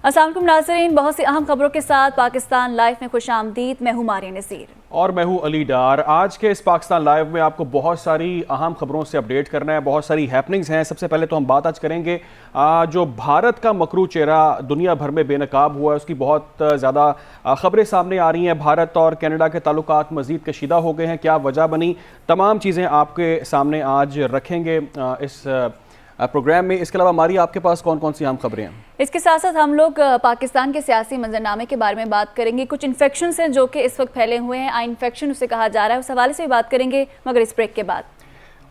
अस्सलाम वालेकुम नाज़रीन, बहुत सी अहम खबरों के साथ पाकिस्तान लाइव में खुश आमदीद। मैं हूँ मारिया नज़ीर और मैं हूँ अली डार। आज के इस पाकिस्तान लाइव में आपको बहुत सारी अहम खबरों से अपडेट करना है, बहुत सारी हैपनिंग्स हैं। सबसे पहले तो हम बात आज करेंगे जो भारत का मकरू चेहरा दुनिया भर में बेनकाब हुआ है, उसकी बहुत ज़्यादा खबरें सामने आ रही हैं। भारत और कनाडा के ताल्लुकात मज़ीद कशीदा हो गए हैं, क्या वजह बनी, तमाम चीज़ें आपके सामने आज रखेंगे इस प्रोग्राम में। इसके अलावा हमारी आपके पास कौन कौन सी अहम खबरें हैं? इसके साथ साथ हम लोग पाकिस्तान के सियासी मंजरनामे के बारे में बात करेंगे। कुछ इन्फेक्शंस हैं जो कि इस वक्त फैले हुए हैं, आई इन्फेक्शन उसे कहा जा रहा है, उस हवाले से भी बात करेंगे मगर इस ब्रेक के बाद।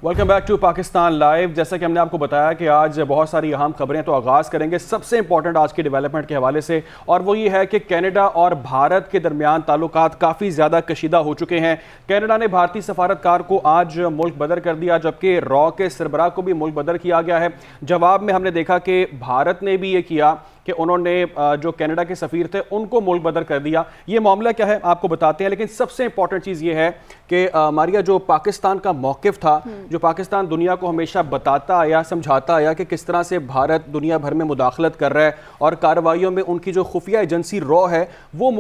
Welcome back to Pakistan live. जैसा कि हमने आपको बताया कि आज बहुत सारी अहम खबरें, तो आगाज़ करेंगे सबसे इंपॉर्टेंट आज की डेवलपमेंट के हवाले से, और वो ये है कि कनाडा और भारत के दरमियान ताल्लुकात काफ़ी ज़्यादा कशीदा हो चुके हैं। कनाडा ने भारतीय सफारतकार को आज मुल्क बदर कर दिया, जबकि रॉ के सरबराह को भी मुल्क बदर किया गया है। जवाब में हमने देखा कि भारत ने भी ये किया कि उन्होंने जो कनाडा के सफ़ीर थे उनको मुल्क बदर कर दिया। ये मामला क्या है आपको बताते हैं, लेकिन सबसे इंपॉर्टेंट चीज़ ये है कि मारिया, जो पाकिस्तान का मौक़िफ़ था, जो पाकिस्तान दुनिया को हमेशा बताता आया, समझाता आया कि किस तरह से भारत दुनिया भर में मुदाखलत कर रहा है और कार्रवाइयों में उनकी जो खुफिया एजेंसी रॉ है वो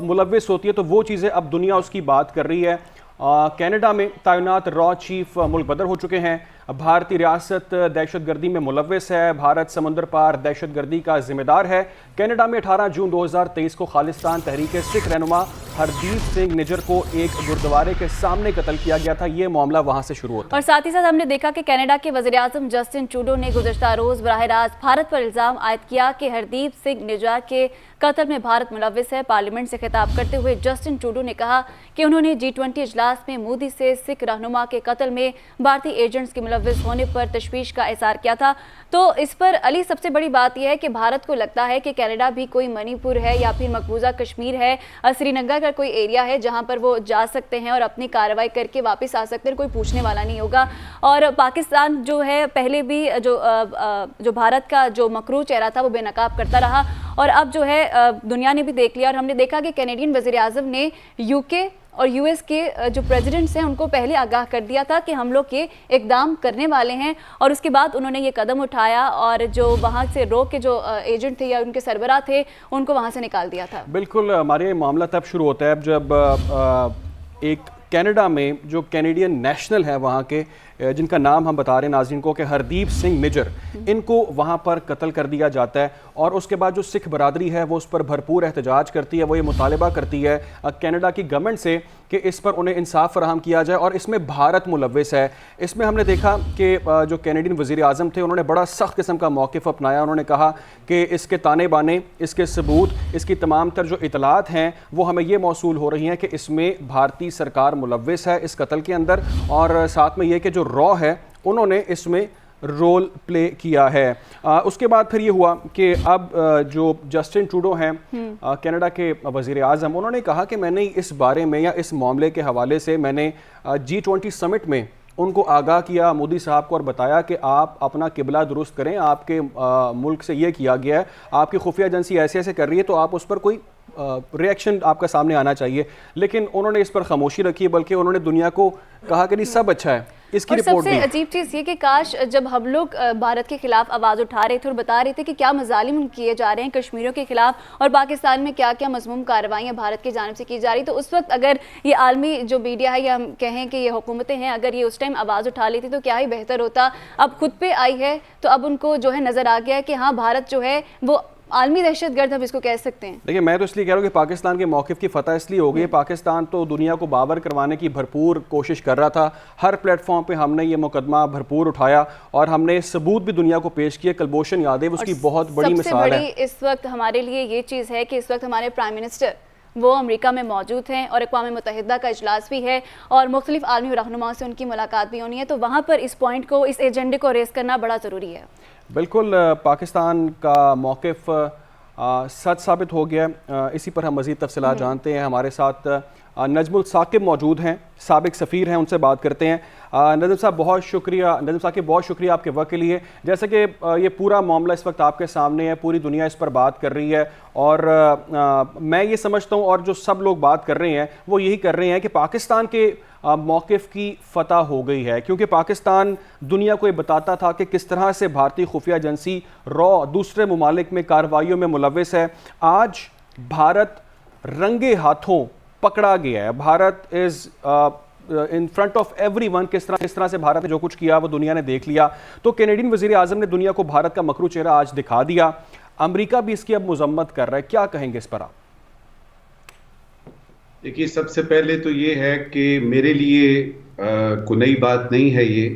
मुलव्विस होती है, तो वो चीज़ें अब दुनिया उसकी बात कर रही है। कनाडा में तैनात रॉ चीफ मुल्क बदर हो चुके हैं। भारतीय रियासत दहशतगर्दी में मुलव्विस है, भारत समुद्र पार दहशतगर्दी का जिम्मेदार है। कनाडा में 18 जून 2023 को खालिस्तान तहरीक सिख रहनुमा हरदीप सिंह निजर को एक गुरुद्वारे के सामने कत्ल किया गया था। ये मामला वहाँ से शुरू होता है। और साथ ही साथ हमने देखा कि कनाडा के वज़ीर-ए-आज़म जस्टिन ट्रूडो ने गुज़श्ता रोज़ बराह रास्त भारत पर इल्ज़ाम आयद किया कि हरदीप सिंह निजर के कत्ल में भारत मुलव्विस है। पार्लियामेंट से खिताब करते हुए जस्टिन ट्रूडो ने कहा कि उन्होंने G20 इजलास में मोदी से सिख रहनुमा के कत्ल में भारतीय एजेंट्स के मुलव्विस होने पर तशवीश का इज़हार किया था। तो इस पर अली, सबसे बड़ी बात यह है कि भारत को लगता है कि कनाडा भी कोई मणिपुर है या फिर मकबूजा कश्मीर है, श्रीनगर का कोई एरिया है जहां पर वो जा सकते हैं और अपनी कार्रवाई करके वापस आ सकते हैं, कोई पूछने वाला नहीं होगा। और पाकिस्तान जो है पहले भी जो भारत का जो मकरू चेहरा था वो बेनकाब करता रहा, और अब जो है दुनिया ने भी देख लिया। और हमने देखा कि कैनेडियन वज़ीर-ए-आज़म ने यूके और यूएस के जो प्रेसिडेंट्स हैं उनको पहले आगाह कर दिया था कि हम लोग ये इकदाम करने वाले हैं, और उसके बाद उन्होंने ये कदम उठाया और जो वहाँ से रॉ के जो एजेंट थे या उनके सरबराह थे उनको वहाँ से निकाल दिया था। बिल्कुल, हमारे मामला तब शुरू होता है जब एक कनाडा में जो कैनेडियन नेशनल है वहाँ के, जिनका नाम हम बता रहे हैं नाज़रीन को कि हरदीप सिंह निजर, इनको वहाँ पर कत्ल कर दिया जाता है। और उसके बाद जो सिख बरादरी है वो उस पर भरपूर एहतजाज करती है, वो ये मुतालबा करती है कनाडा की गवर्नमेंट से कि इस पर उन्हें इंसाफ फराहम किया जाए, और इसमें भारत मुलव्विस है। इसमें हमने देखा कि जो कैनेडियन वज़ीर-ए-आज़म थे उन्होंने बड़ा सख्त किस्म का मौक़िफ़ अपनाया। उन्होंने कहा कि इसके ताने बाने, इसके सबूत, इसकी तमाम तर जो इतलात हैं वो हमें ये मौसूल हो रही हैं कि इसमें भारतीय सरकार मुलव्विस है इस कत्ल के अंदर, और साथ में ये कि जो रॉ है उन्होंने इसमें रोल प्ले किया है। उसके बाद फिर ये हुआ कि अब जो जस्टिन ट्रूडो हैं कनाडा के वज़ीर-ए-आज़म, उन्होंने कहा कि मैंने इस बारे में या इस मामले के हवाले से मैंने G20 समिट में उनको आगाह किया, मोदी साहब को, और बताया कि आप अपना किबला दुरुस्त करें, आपके मुल्क से ये किया गया है, आपकी खुफिया एजेंसी ऐसे ऐसे कर रही है, तो आप उस पर कोई रिएक्शन आपका सामने आना चाहिए। लेकिन उन्होंने इस पर खामोशी रखी, बल्कि उन्होंने दुनिया को कहा कि नहीं सब अच्छा है। इसकी रिपोर्ट सबसे अजीब चीज़ ये कि काश जब हम लोग भारत के खिलाफ आवाज़ उठा रहे थे और बता रहे थे कि क्या मज़ालिम किए जा रहे हैं कश्मीरियों के खिलाफ और पाकिस्तान में क्या क्या मज़मूम कार्रवाइयाँ भारत की जानिब से की जा रही, तो उस वक्त अगर ये आलमी जो मीडिया है या हम कहें कि ये हुकूमतें हैं, अगर ये उस टाइम आवाज़ उठा लेती तो क्या ही बेहतर होता। अब खुद पे आई है तो अब उनको जो है नज़र आ गया है कि हाँ, भारत जो है वो आलमी दहशतगर्द हम इसको कह सकते हैं। देखिए, मैं तो इसलिए कह रहा हूँ कि पाकिस्तान के मौक़िफ़ की फ़तह इसलिए हो गई। पाकिस्तान तो दुनिया को बावर करवाने की भरपूर कोशिश कर रहा था, हर प्लेटफॉर्म पे हमने ये मुकदमा भरपूर उठाया और हमने सबूत भी दुनिया को पेश किए। कुलभूषण यादव उसकी बहुत बड़ी मिसाल है। इस वक्त हमारे लिए ये चीज़ है कि इस वक्त हमारे प्राइम मिनिस्टर वो अमेरिका में मौजूद हैं और अक़वाम मुत्तहिदा का इजलास भी है और मुख्तलिफ आलमी रहनुमाओं से उनकी मुलाकात भी होनी है, तो वहाँ पर इस पॉइंट को, इस एजेंडे को रेस करना बड़ा ज़रूरी है। बिल्कुल, पाकिस्तान का मौक़िफ़ सच साबित हो गया। इसी पर हम मज़ीद तफसीलात जानते हैं। हमारे साथ नजमुल साकिब मौजूद हैं, साबिक सफ़ीर हैं, उनसे बात करते हैं। नजम साहब बहुत शुक्रिया, नजम साकिब बहुत शुक्रिया आपके वक्त के लिए। जैसे कि ये पूरा मामला इस वक्त आपके सामने है, पूरी दुनिया इस पर बात कर रही है और मैं ये समझता हूँ और जो सब लोग बात कर रहे हैं वो यही कर रहे हैं कि पाकिस्तान के मौक़िफ़ की फतह हो गई है, क्योंकि पाकिस्तान दुनिया को ये बताता था कि किस तरह से भारतीय खुफिया एजेंसी रॉ दूसरे ममालिक में कार्रवाइयों में मुलव्वस है। आज भारत रंगे हाथों पकड़ा गया है। Bharat is in front of everyone. किस तरह से भारत ने जो कुछ किया वो दुनिया ने देख लिया। तो कैनेडियन वज़ीर आज़म ने दुनिया को भारत का मकरू चेहरा आज दिखा दिया। अमेरिका भी इसकी अब मजम्मत कर रहा है, क्या कहेंगे इस पर आप? देखिए, सबसे पहले तो ये है कि मेरे लिए कोई नई बात नहीं है ये।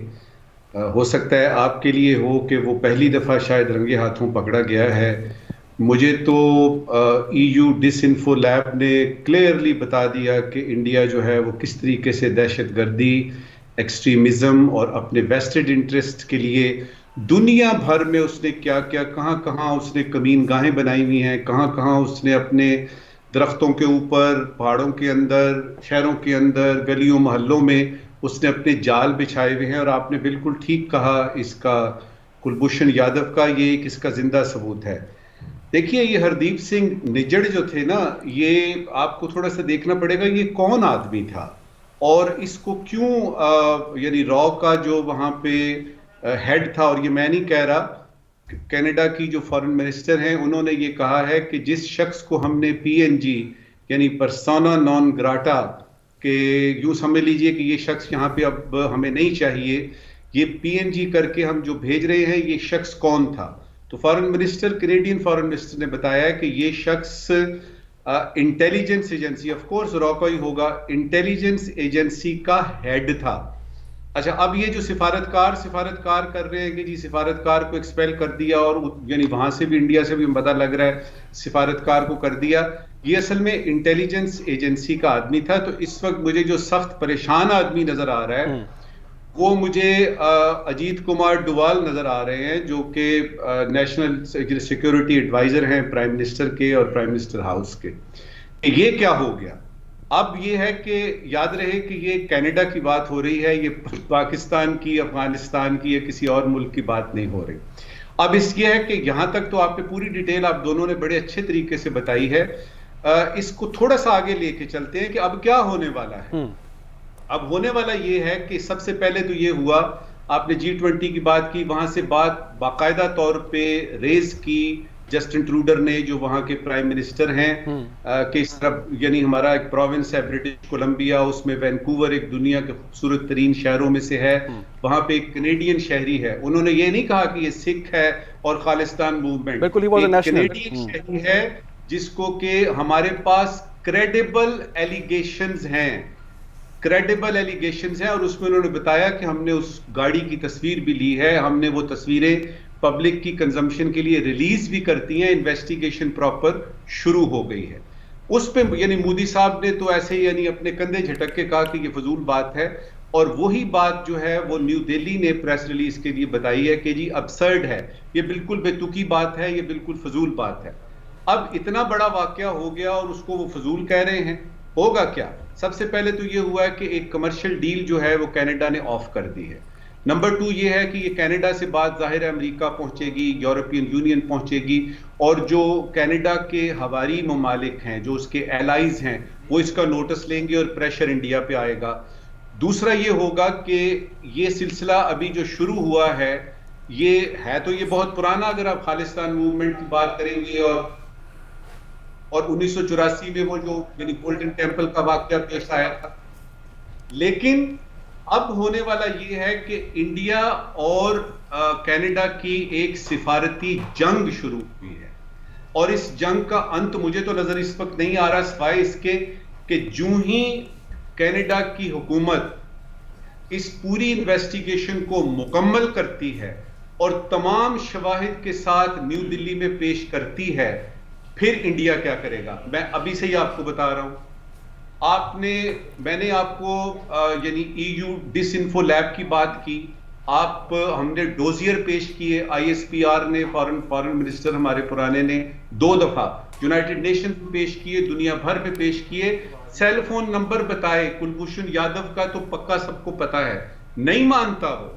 हो सकता है आपके लिए हो कि वो पहली दफ़ा शायद रंगे हाथों पकड़ा गया है। मुझे तो EU डिसइंफो लैब ने क्लियरली बता दिया कि इंडिया जो है वो किस तरीके से दहशतगर्दी, एक्सट्रीमिज़म और अपने वेस्टेड इंटरेस्ट के लिए दुनिया भर में उसने क्या क्या, कहाँ कहाँ उसने कमीन गाहें बनाई हुई हैं, कहाँ कहाँ उसने अपने दरख्तों के ऊपर, पहाड़ों के अंदर, शहरों के अंदर, गलियों मोहल्लों में उसने अपने जाल बिछाए हुए हैं। और आपने बिल्कुल ठीक कहा, इसका कुलभूषण यादव का ये एक इसका जिंदा सबूत है। देखिए, ये हरदीप सिंह निज्जर जो थे ना, ये आपको थोड़ा सा देखना पड़ेगा ये कौन आदमी था और इसको क्यों यानी रॉ का जो वहाँ पे हेड था, और ये मैं नहीं कह रहा, कनाडा की जो फॉरेन मिनिस्टर हैं उन्होंने ये कहा है कि जिस शख्स को हमने PNG यानी पर्सोना नॉन ग्राटा के यूँ समझ लीजिए कि ये शख्स यहाँ पे अब हमें नहीं चाहिए, ये PNG करके हम जो भेज रहे हैं, ये शख्स कौन था? तो foreign minister, Canadian foreign minister ने बताया कि ये शख्स intelligence agency, of course raw का ही होगा, इंटेलिजेंस एजेंसी का हेड था। अच्छा, अब ये जो सिफारतकार कर रहे हैं कि जी सिफारतकार को एक्सपेल कर दिया, और यानी वहां से भी, इंडिया से भी पता लग रहा है सिफारतकार को कर दिया, ये असल में इंटेलिजेंस एजेंसी का आदमी था। तो इस वक्त मुझे जो सख्त परेशान आदमी नजर आ रहा है वो मुझे अजीत कुमार डोवाल नजर आ रहे हैं, जो कि नेशनल सिक्योरिटी एडवाइजर हैं प्राइम मिनिस्टर के और प्राइम मिनिस्टर हाउस के। ये क्या हो गया? अब ये है कि याद रहे कि ये कनाडा की बात हो रही है, ये पाकिस्तान की, अफगानिस्तान की या किसी और मुल्क की बात नहीं हो रही। अब ये है कि यहां तक तो आपने पूरी डिटेल आप दोनों ने बड़े अच्छे तरीके से बताई है। इसको थोड़ा सा आगे लेके चलते हैं कि अब क्या होने वाला है। अब होने वाला ये है कि सबसे पहले तो ये हुआ, आपने G20 की बात की, वहां से बात बाकायदा तौर पे रेज की जस्टिन ट्रूडर ने, जो वहां के प्राइम मिनिस्टर हैं, कि इस तरफ यानी हमारा एक प्रोविंस है ब्रिटिश कोलंबिया, उसमें वैनकूवर एक दुनिया के खूबसूरत तरीन शहरों में से है, वहां पे एक कनेडियन शहरी है। उन्होंने ये नहीं कहा कि ये सिख है और खालिस्तान मूवमेंट, एक कनेडियन शहरी है जिसको कि हमारे पास क्रेडिबल एलिगेशंस हैं, और उसमें उन्होंने बताया कि हमने उस गाड़ी की तस्वीर भी ली है, हमने वो तस्वीरें पब्लिक की कंजम्पशन के लिए रिलीज भी करती हैं, इन्वेस्टिगेशन प्रॉपर शुरू हो गई है। उस पे यानी मोदी साहब ने तो ऐसे यानी अपने कंधे झटक के कहा कि ये फजूल बात है, और वही बात जो है वो न्यू दिल्ली ने प्रेस रिलीज के लिए बताई है कि जी अब्सर्ड है, ये बिल्कुल बेतुकी बात है, ये बिल्कुल फजूल बात है। अब इतना बड़ा वाकया हो गया और उसको वो फजूल कह रहे हैं, होगा क्या? सबसे पहले तो ये हुआ है कि एक कमर्शियल डील जो है वो कनाडा ने ऑफ कर दी है। नंबर 2 ये है कि ये कनाडा से बात ज़ाहिर है अमेरिका पहुंचेगी, यूरोपियन यूनियन पहुंचेगी, और जो कनाडा के हवारी ममालिक हैं, जो उसके एलाइज हैं, वो इसका नोटिस लेंगे और प्रेशर इंडिया पे आएगा। दूसरा ये होगा कि ये सिलसिला अभी जो शुरू हुआ है, ये है तो ये बहुत पुराना, अगर आप खालिस्तान मूवमेंट की बात करेंगे और 1984 में वो जो यानी गोल्डन टेम्पल का वाकया पेश आया था। लेकिन अब होने वाला ये है कि इंडिया और कनाडा की एक सिफारती जंग शुरू हुई है, और इस जंग का अंत मुझे तो नजर इस वक्त नहीं आ रहा, सिवाय इसके कि जूं ही कनाडा की हुकूमत इस पूरी इन्वेस्टिगेशन को मुकम्मल करती है और तमाम शवाहिद के साथ न्यू दिल्ली में पेश करती है, फिर इंडिया क्या करेगा मैं अभी से ही आपको बता रहा हूं। मैंने आपको यानी EU डिसइंफो लैब की बात की, آپ ہم نے ڈوزیئر پیش کیے, ISPR نے, فارن منسٹر ہمارے پرانے نے 2 دفعہ یونائٹڈ نیشن پیش کیے, دنیا بھر میں پیش کیے, سیل فون نمبر بتائے کلبھوشن یادو کا تو پکا سب کو پتا ہے, نہیں مانتا وہ.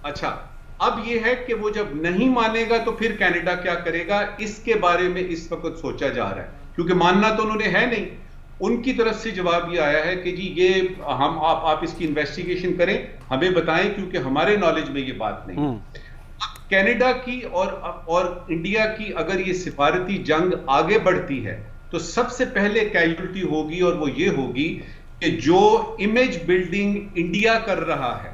اچھا اب یہ ہے کہ وہ جب نہیں مانے گا تو پھر کینیڈا کیا کرے گا, اس کے بارے میں اس وقت سوچا جا رہا ہے, کیونکہ ماننا تو انہوں نے ہے نہیں. ان کی طرف سے جواب یہ آیا ہے کہ جی یہ آپ اس کی انویسٹیگیشن کریں, ہمیں بتائیں, کیونکہ ہمارے نالج میں یہ بات نہیں. کینیڈا کی اور انڈیا کی اگر یہ سفارتی جنگ آگے بڑھتی ہے تو سب سے پہلے کیجولٹی ہوگی, اور وہ یہ ہوگی کہ جو امیج بلڈنگ انڈیا کر رہا ہے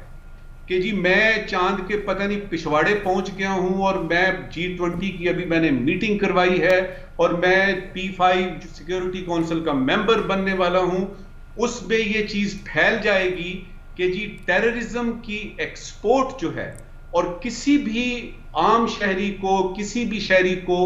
کہ جی میں چاند کے پتہ نہیں پچھواڑے پہنچ گیا ہوں, اور میں G20 کی ابھی میں نے میٹنگ کروائی ہے, اور میں P5 سیکیورٹی کونسل کا ممبر بننے والا ہوں, اس میں یہ چیز پھیل جائے گی کہ جی ٹیررزم کی ایکسپورٹ جو ہے, اور کسی بھی عام شہری کو, کسی بھی شہری کو,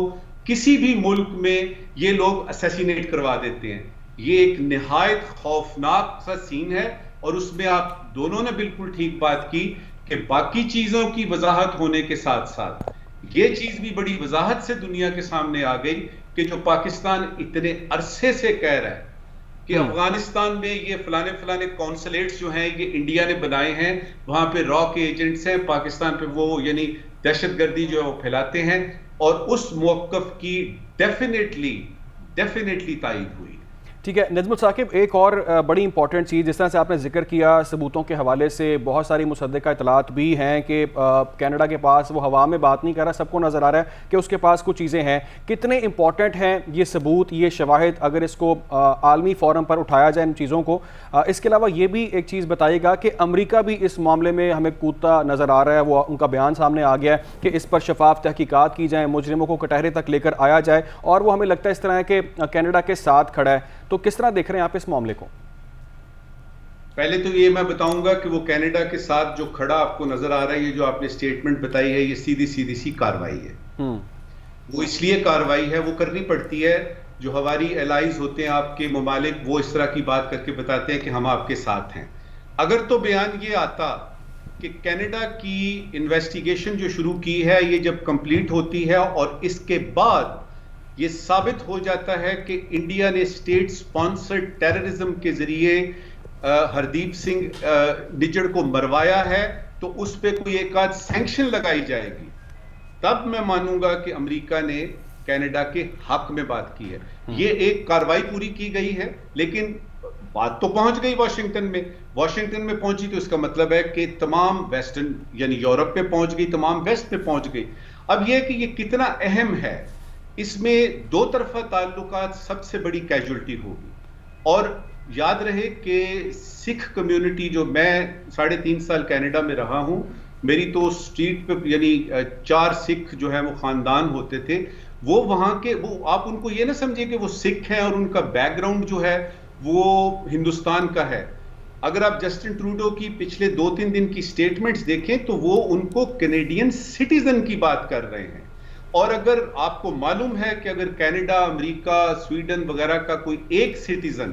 کسی بھی ملک میں یہ لوگ اسیسینیٹ کروا دیتے ہیں. یہ ایک نہایت خوفناک سا سین ہے, اور اس میں آپ دونوں نے بالکل ٹھیک بات کی کہ باقی چیزوں کی وضاحت ہونے کے ساتھ ساتھ یہ چیز بھی بڑی وضاحت سے دنیا کے سامنے آ گئی کہ جو پاکستان اتنے عرصے سے کہہ رہا ہے کہ افغانستان میں یہ فلانے کونسلیٹس جو ہیں یہ انڈیا نے بنائے ہیں, وہاں پہ را کے ایجنٹس ہیں, پاکستان پہ وہ یعنی دہشت گردی جو ہے وہ پھیلاتے ہیں, اور اس موقف کی ڈیفینیٹلی تائید ہوئی. ٹھیک ہے نجم الثاقب, ایک اور بڑی امپورٹنٹ چیز جس طرح سے آپ نے ذکر کیا, ثبوتوں کے حوالے سے بہت ساری مصدقہ اطلاعات بھی ہیں کہ کینیڈا کے پاس, وہ ہوا میں بات نہیں کر رہا, سب کو نظر آ رہا ہے کہ اس کے پاس کچھ چیزیں ہیں. کتنے امپورٹنٹ ہیں یہ ثبوت, یہ شواہد, اگر اس کو عالمی فورم پر اٹھایا جائے ان چیزوں کو؟ اس کے علاوہ یہ بھی ایک چیز بتائیے گا کہ امریکہ بھی اس معاملے میں ہمیں کودتا نظر آ رہا ہے, وہ ان کا بیان سامنے آ گیا ہے کہ اس پر شفاف تحقیقات کی جائیں, مجرموں کو کٹہرے تک لے کر آیا جائے, اور وہ ہمیں لگتا ہے اس طرح ہے کہ کینیڈا کے ساتھ کھڑا ہے. تو کس طرح دیکھ رہے ہیں آپ اس معاملے کو؟ پہلے تو یہ میں بتاؤں گا کہ وہ کینیڈا کے ساتھ جو کھڑا آپ کو نظر آ رہا ہے, یہ جو آپ نے سٹیٹمنٹ بتائی ہے, یہ سیدھی سی کاروائی ہے. وہ اس لیے کاروائی ہے, وہ کرنی پڑتی ہے. جو ہماری الائز ہوتے ہیں آپ کے ممالک, وہ اس طرح کی بات کر کے بتاتے ہیں کہ ہم آپ کے ساتھ ہیں. اگر تو بیان یہ آتا کہ کینیڈا کی انویسٹیگیشن جو شروع کی ہے یہ جب کمپلیٹ ہوتی ہے اور اس کے بعد یہ ثابت ہو جاتا ہے کہ انڈیا نے اسٹیٹ سپانسرڈ ٹیررزم کے ذریعے ہردیپ سنگھ نجڑ کو مروایا ہے, تو اس پہ کوئی ایک آدھ سینکشن لگائی جائے گی, تب میں مانوں گا کہ امریکہ نے کینیڈا کے حق میں بات کی ہے. یہ ایک کاروائی پوری کی گئی ہے, لیکن بات تو پہنچ گئی واشنگٹن میں پہنچی, تو اس کا مطلب ہے کہ تمام ویسٹرن یعنی یورپ میں پہنچ گئی, تمام ویسٹ میں پہنچ گئی. اب یہ کہ یہ کتنا اہم ہے, اس میں دو طرفہ تعلقات سب سے بڑی کیجولٹی ہوگی. اور یاد رہے کہ سکھ کمیونٹی, جو میں 3.5 سال کینیڈا میں رہا ہوں, میری تو اسٹریٹ پہ یعنی 4 سکھ جو ہے وہ خاندان ہوتے تھے, وہ وہاں کے, وہ آپ ان کو یہ نہ سمجھے کہ وہ سکھ ہیں اور ان کا بیک گراؤنڈ جو ہے وہ ہندوستان کا ہے. اگر آپ جسٹن ٹروڈو کی پچھلے 2-3 دن کی سٹیٹمنٹس دیکھیں تو وہ ان کو کینیڈین سٹیزن کی بات کر رہے ہیں. اور اگر آپ کو معلوم ہے کہ اگر کینیڈا, امریکہ, سویڈن وغیرہ کا کوئی ایک سٹیزن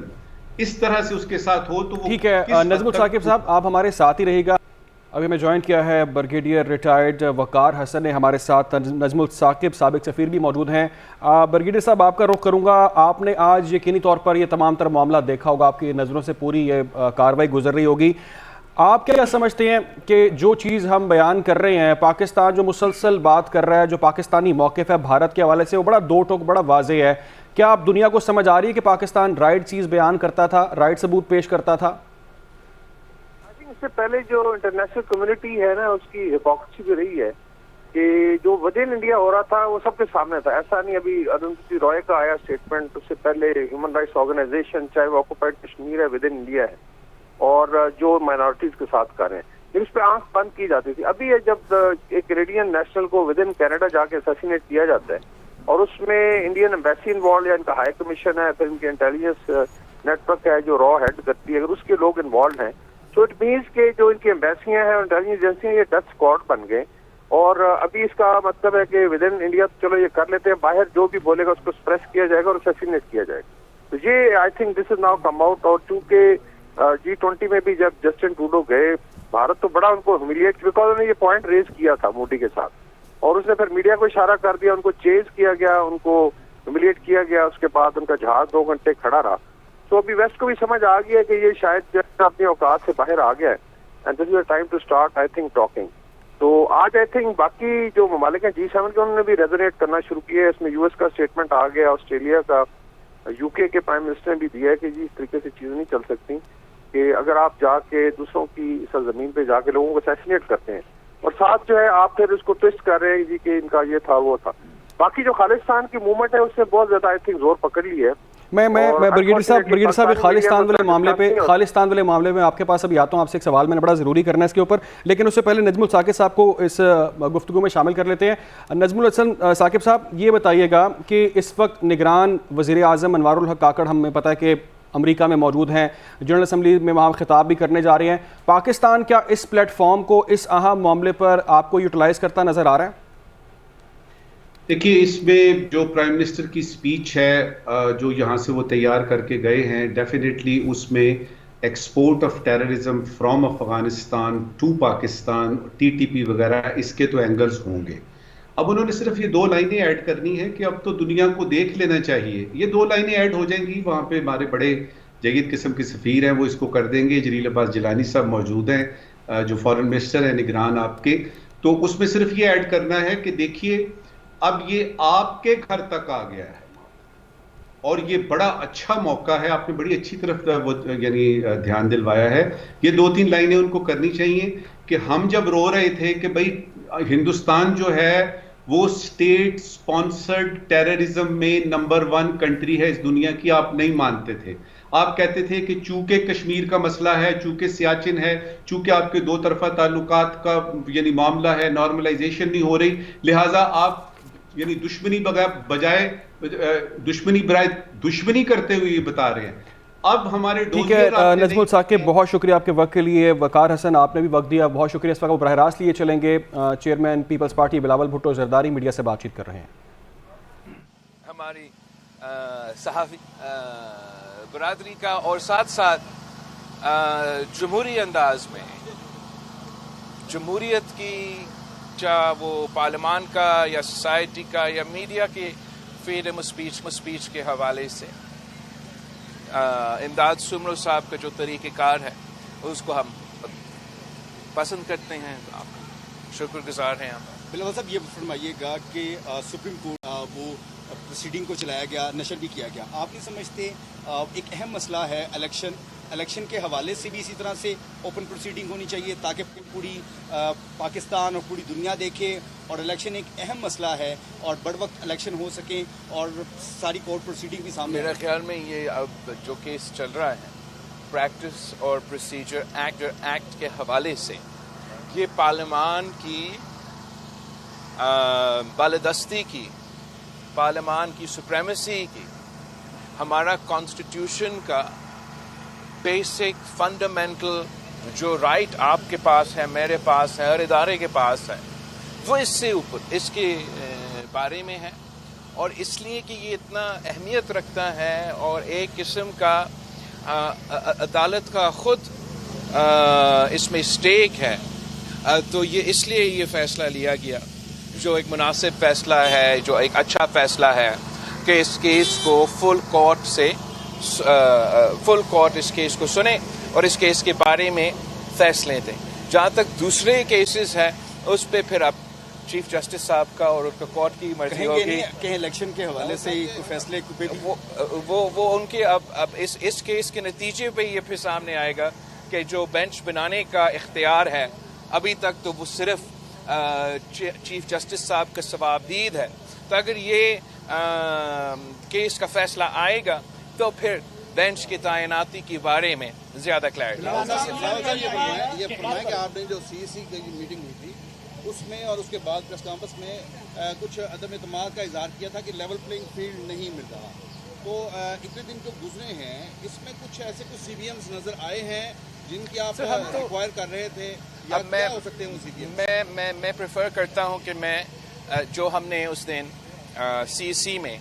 اس طرح سے اس کے ساتھ ہو تو وہ ٹھیک ہے. نجم الثاقب صاحب, آپ ہمارے ساتھ ہی رہے گا. ابھی ہمیں جوائن کیا ہے بریگیڈیئر ریٹائرڈ وقار حسن نے, ہمارے ساتھ نجم الثاقب سابق سفیر بھی موجود ہیں. بریگیڈیئر صاحب, آپ کا رخ کروں گا. آپ نے آج یقینی طور پر یہ تمام تر معاملہ دیکھا ہوگا, آپ کی نظروں سے پوری یہ کاروائی گزر رہی ہوگی. آپ کیا سمجھتے ہیں کہ جو چیز ہم بیان کر رہے ہیں, پاکستان جو مسلسل بات کر رہا ہے, جو پاکستانی موقف ہے بھارت کے حوالے سے, وہ بڑا دو ٹوک, بڑا واضح ہے. کیا آپ دنیا کو سمجھ آ رہی ہے کہ پاکستان رائٹ چیز بیان کرتا تھا, رائٹ ثبوت پیش کرتا تھا؟ اس سے پہلے جو انٹرنیشنل کمیونٹی ہے نا, اس کی ہپوکریسی بھی رہی ہے کہ جو ود ان انڈیا ہو رہا تھا وہ سب کے سامنے تھا. ایسا نہیں ابھی ارندھتی رائے کا آیا اسٹیٹمنٹ, اس سے پہلے ہیومن رائٹس آرگنائزیشن, چاہے وہ آکوپائڈ کشمیر ہے, ود ان انڈیا ہے, اور جو مائنورٹیز کے ساتھ کر رہے ہیں, لیکن اس پہ آنکھ بند کی جاتی تھی. ابھی جب ایک کینیڈین نیشنل کو ود ان کینیڈا جا کے اسیسینیٹ کیا جاتا ہے, اور اس میں انڈین ایمبیسی انوالو یا ان کا ہائی کمیشن ہے, پھر ان کے انٹیلیجنس نیٹ ورک ہے جو را ہیڈ کرتی ہے, اگر اس کے لوگ انوالو ہیں, تو اٹ مینس کہ جو ان کی ایمبیسیاں ہیں اور انٹیلیجنس ایجنسیاں, یہ ڈیتھ اسکواڈ بن گئے. اور ابھی اس کا مطلب ہے کہ ود ان انڈیا چلو یہ کر لیتے ہیں, باہر جو بھی بولے گا اس کو سپریس کیا جائے گا اور اسیسینیٹ کیا جائے گا. تو یہ I think this is now come out. اور چونکہ G20 में भी जब जस्टिन ट्रूडो गए, भारत तो बड़ा उनको ह्यूमिलिएट, बिकॉज उन्होंने ये पॉइंट रेज किया था मोदी के साथ, और उसने फिर मीडिया को इशारा कर दिया, उनको चेज किया गया, उनको ह्यूमिलिएट किया गया, उसके बाद उनका जहाज 2 घंटे खड़ा रहा। तो अभी वेस्ट को भी समझ आ गया कि ये शायद अपनी औकात से बाहर आ गया है, and this is the time to start I think talking. तो आज आई थिंक बाकी जो ममालिक हैं G7 के, उन्होंने भी रेजोनेट करना शुरू किया है। इसमें यूएस का स्टेटमेंट आ गया, ऑस्ट्रेलिया का, यूके के प्राइम मिनिस्टर ने भी दिया है कि जी इस तरीके से चीजें नहीं चल सकती कि अगर आप जाके दूसरों की सरजमीन पे जाके लोगों को असैसिनेट करते हैं, और साथ जो है आप फिर उसको ट्विस्ट कर रहे हैं जी कि इनका ये था वो था। बाकी जो खालिस्तान की मूवमेंट है उसने बहुत ज्यादा आई थिंक जोर पकड़ ली है। मैं ब्रिगेडियर साहब खालिस्तान वाले मामले में आपके पास अभी आता हूँ, आपसे एक सवाल मैंने बड़ा ज़रूरी करना है इसके ऊपर, लेकिन उससे पहले नजमुल साकिब साहब को इस गुफ्तगू में शामिल कर लेते हैं। नजमुल हसन साकिब साहब, ये बताइएगा कि इस वक्त निगरान वज़ीर आज़म अनवारुल हक काकड़, हमें पता है कि अमेरिका में मौजूद हैं, जनरल असम्बली में वहाँ खिताब भी करने जा रहे हैं। पाकिस्तान क्या इस प्लेटफॉर्म को इस अहम मामले पर आपको यूटिलाइज़ करता नज़र आ रहा है? देखिए, इसमें जो प्राइम मिनिस्टर की स्पीच है जो यहाँ से वो तैयार करके गए हैं, डेफिनेटली उसमें export of terrorism from Afghanistan to Pakistan, TTP वगैरह, इसके तो एंगल्स होंगे। अब उन्होंने सिर्फ ये 2 लाइनें ऐड करनी है कि अब तो दुनिया को देख लेना चाहिए। ये 2 लाइनें ऐड हो जाएंगी, वहाँ पे हमारे बड़े जयीद किस्म के सफ़ीर हैं, वो इसको कर देंगे। जलील अब्बास जिलानी साहब मौजूद हैं जो फॉरेन मिनिस्टर हैं निगरान आपके, तो उसमें सिर्फ ये ऐड करना है कि देखिए अब ये आपके घर तक आ गया है और ये बड़ा अच्छा मौका है, आपने बड़ी अच्छी तरफ वो यानी ध्यान दिलवाया है। ये 2-3 लाइनें उनको करनी चाहिए कि हम जब रो रहे थे कि भाई हिंदुस्तान जो है वो स्टेट स्पॉन्सर्ड टेररिज्म में नंबर 1 कंट्री है इस दुनिया की, आप नहीं मानते थे। आप कहते थे कि चूंकि कश्मीर का मसला है, चूंकि सियाचिन है, चूंकि आपके 2 तरफा ताल्लुकात का यानी मामला है, नॉर्मलाइजेशन नहीं हो रही, लिहाजा आप यानी दुश्मनी बजाय दुश्मनी करते हुए ये बता रहे हैं। अब हमारे ठीक है नजमुल साकिब, बहुत शुक्रिया आपके वक्त के लिए। वकार हसन, आपने भी वक्त दिया, बहुत शुक्रिया। इस वक्त वो बरह रास्त लिए चलेंगे। चेयरमैन पीपल्स पार्टी बिलावल भुट्टो जरदारी मीडिया से बातचीत कर रहे हैं। हमारी सहाफ़ी बरादरी का और साथ साथ जमहूरी अंदाज में जमहूरियत की, चाहे वो पार्लियामान का या सोसाइटी का या मीडिया के फ्रीडम ऑफ स्पीच के हवाले से इमदाद सुमरो साहब का जो तरीक़ेकार है उसको हम पसंद करते हैं, तो आप शुक्रगुजार हैं। हम बिलावल साहब, ये फरमाइएगा कि सुप्रीम कोर्ट वो प्रोसीडिंग को चलाया गया, नशर भी किया गया, आप नहीं समझते एक अहम मसला है इलेक्शन के हवाले से भी इसी तरह से ओपन प्रोसीडिंग होनी चाहिए ताकि पूरी पाकिस्तान और पूरी दुनिया देखे, और इलेक्शन एक अहम मसला है और बर वक्त इलेक्शन हो सके और सारी कोर्ट प्रोसीडिंग भी सामने। मेरा ख्याल में ये अब जो केस चल रहा है प्रैक्टिस और प्रोसीजर एक्ट के हवाले से, ये पार्लियामान की बालादस्ती की, पार्लियामान की सुप्रीमेसी की, हमारा कॉन्स्टिट्यूशन का बेसिक फंडामेंटल जो राइट आपके पास है, मेरे पास है, हर इदारे के पास है, वो इससे ऊपर इसके बारे में है। और इसलिए कि ये इतना अहमियत रखता है और एक किस्म का अदालत का खुद इसमें स्टेक है, तो ये इसलिए ये फ़ैसला लिया गया जो एक मुनासिब फ़ैसला है, जो एक अच्छा फ़ैसला है कि इस केस को फुल कोर्ट इस केस को सुने और इस केस के बारे में फ़ैसले दें। जहाँ तक दूसरे केसेस हैं उस पर फिर अब चीफ जस्टिस साहब का और उनका कोर्ट की मर्जी होगी। कहीं इलेक्शन के हवाले से फैसले वो उनके अब इस केस के नतीजे पे ये फिर सामने आएगा कि जो बेंच बनाने का इख्तियार है अभी तक तो वो सिर्फ चीफ जस्टिस साहब का सवाबदीद है। तो अगर ये केस का फैसला आएगा तो फिर बेंच की तैनाती के बारे में ज्यादा क्लैरिटी। ये फरमाएं कि आपने जो CEC की मीटिंग हुई थी उसमें और उसके बाद प्रेस कॉन्फ्रेंस में कुछ अदम एतमाद का इजहार किया था कि लेवल प्लेइंग फील्ड नहीं मिल रहा, तो इतने दिन जो गुजरे हैं इसमें कुछ ऐसे कुछ CBMs नजर आए हैं जिनकी आप रिक्वायर कर रहे थे, या क्या हो सकते हैं वो CBMs? मैं प्रेफर करता हूं कि मैं जो हमने उस दिन CEC में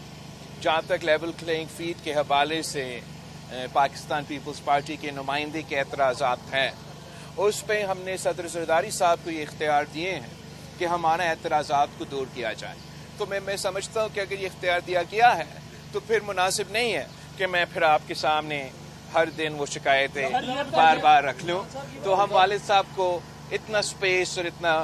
जहाँ तक लेवल प्लेइंग फील्ड के हवाले से पाकिस्तान पीपल्स पार्टी के नुमाइंदे के एतराज़ात हैं, उस पे हमने सदर ज़रदारी साहब को ये इख्तियार दिए हैं कि हमारा एतराज़ात को दूर किया जाए। तो मैं समझता हूँ कि अगर ये इख्तियार दिया गया है तो फिर मुनासिब नहीं है कि मैं फिर आपके सामने हर दिन वो शिकायतें बार बार रख लूँ। तो हम वालिद साहब को इतना स्पेस और इतना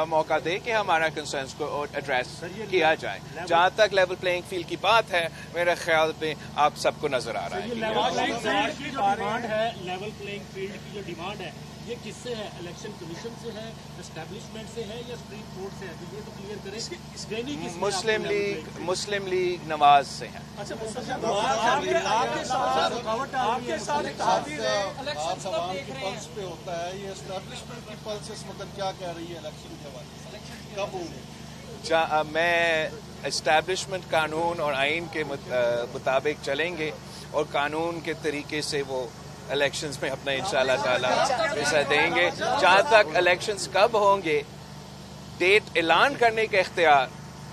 मौका दे कि हमारा कंसर्न्स को एड्रेस किया जाए। जहाँ तक लेवल प्लेइंग फील्ड की बात है, मेरे ख्याल पे आप सबको नजर आ रहा है। लेवल प्लेइंग फील्ड की जो डिमांड है, लेवल प्लेइंग फील्ड की जो डिमांड है, ये किससे है? इलेक्शन कमीशन से है, एस्टेब्लिशमेंट से है या सुप्रीम कोर्ट से है? तो ये तो क्लियर करें। मुस्लिम लीग नवाज से है। अच्छा, आपके साथ पल्स पे होता है, ये एस्टैब्लिशमेंट की पल्स इस वक्त क्या कह रही है इलेक्शन के हवाले से, कब होंगे? मैं एस्टैब्लिशमेंट कानून और आइन के मुताबिक चलेंगे और कानून के तरीके से वो इलेक्शंस में अपना इंशाअल्लाह ताला हिस्सा देंगे। जहाँ तक इलेक्शंस कब होंगे, डेट ऐलान करने का इख्तियार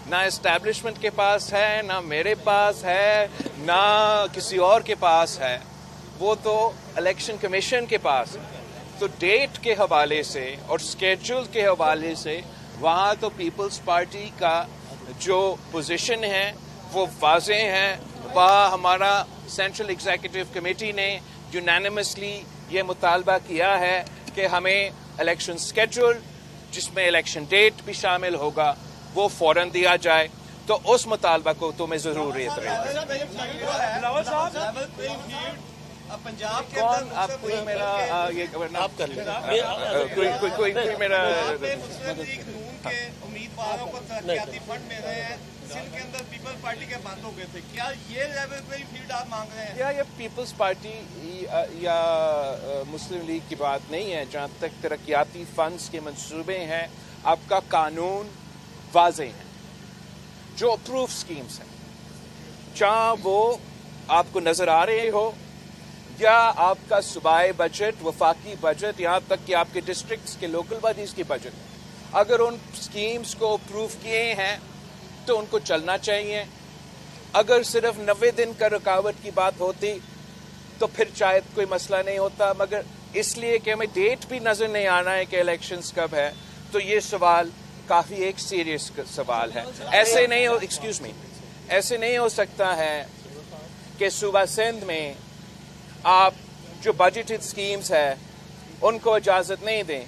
ना एस्टैब्लिशमेंट के पास है, ना मेरे पास है, ना किसी और के पास है, वो तो इलेक्शन कमीशन के पास है। तो डेट के हवाले से और स्केड्यूल के हवाले से वहाँ तो पीपल्स पार्टी का जो पोजीशन है वो वाज़ेह है। वहाँ हमारा सेंट्रल एग्जीक्यूटिव कमेटी ने यूनानिमसली ये मुतालबा किया है कि हमें इलेक्शन स्केड्यूल जिसमें इलेक्शन डेट भी शामिल होगा वो फौरन दिया जाए। तो उस मुतालबा को तो मैं ज़रूर पंजाब के कौन आप कोई मेरा ये आप कर कोई मेरा मुस्लिम लीग नून के उम्मीदवारों को तरक्याती फंड मिल रहे हैं, सिंध के अंदर पीपल्स पार्टी के बंद हो गए थे, क्या ये लेवल प्लेइंग फील्ड आप मांग रहे हैं? या ये पीपल्स पार्टी या मुस्लिम लीग की बात नहीं है। जहाँ तक तरक्याती फंड्स के मंसूबे हैं, आपका कानून वाज़ेह है, जो अप्रूव स्कीम्स हैं, जहाँ वो आपको नजर आ रहे हो या आपका सूबाई बजट, वफाकी बजट, यहाँ तक कि आपके डिस्ट्रिक्ट्स के लोकल बॉडीज की बजट, अगर उन स्कीम्स को अप्रूव किए हैं तो उनको चलना चाहिए। अगर सिर्फ 90 दिन का रुकावट की बात होती तो फिर शायद कोई मसला नहीं होता, मगर इसलिए कि हमें डेट भी नजर नहीं आना है कि इलेक्शंस कब है, तो ये सवाल काफी एक सीरियस सवाल है। ऐसे नहीं हो, एक्सक्यूज मी, ऐसे नहीं हो सकता है कि सूबा सिंध में आप जो बजटेड स्कीम्स है उनको इजाजत नहीं दें,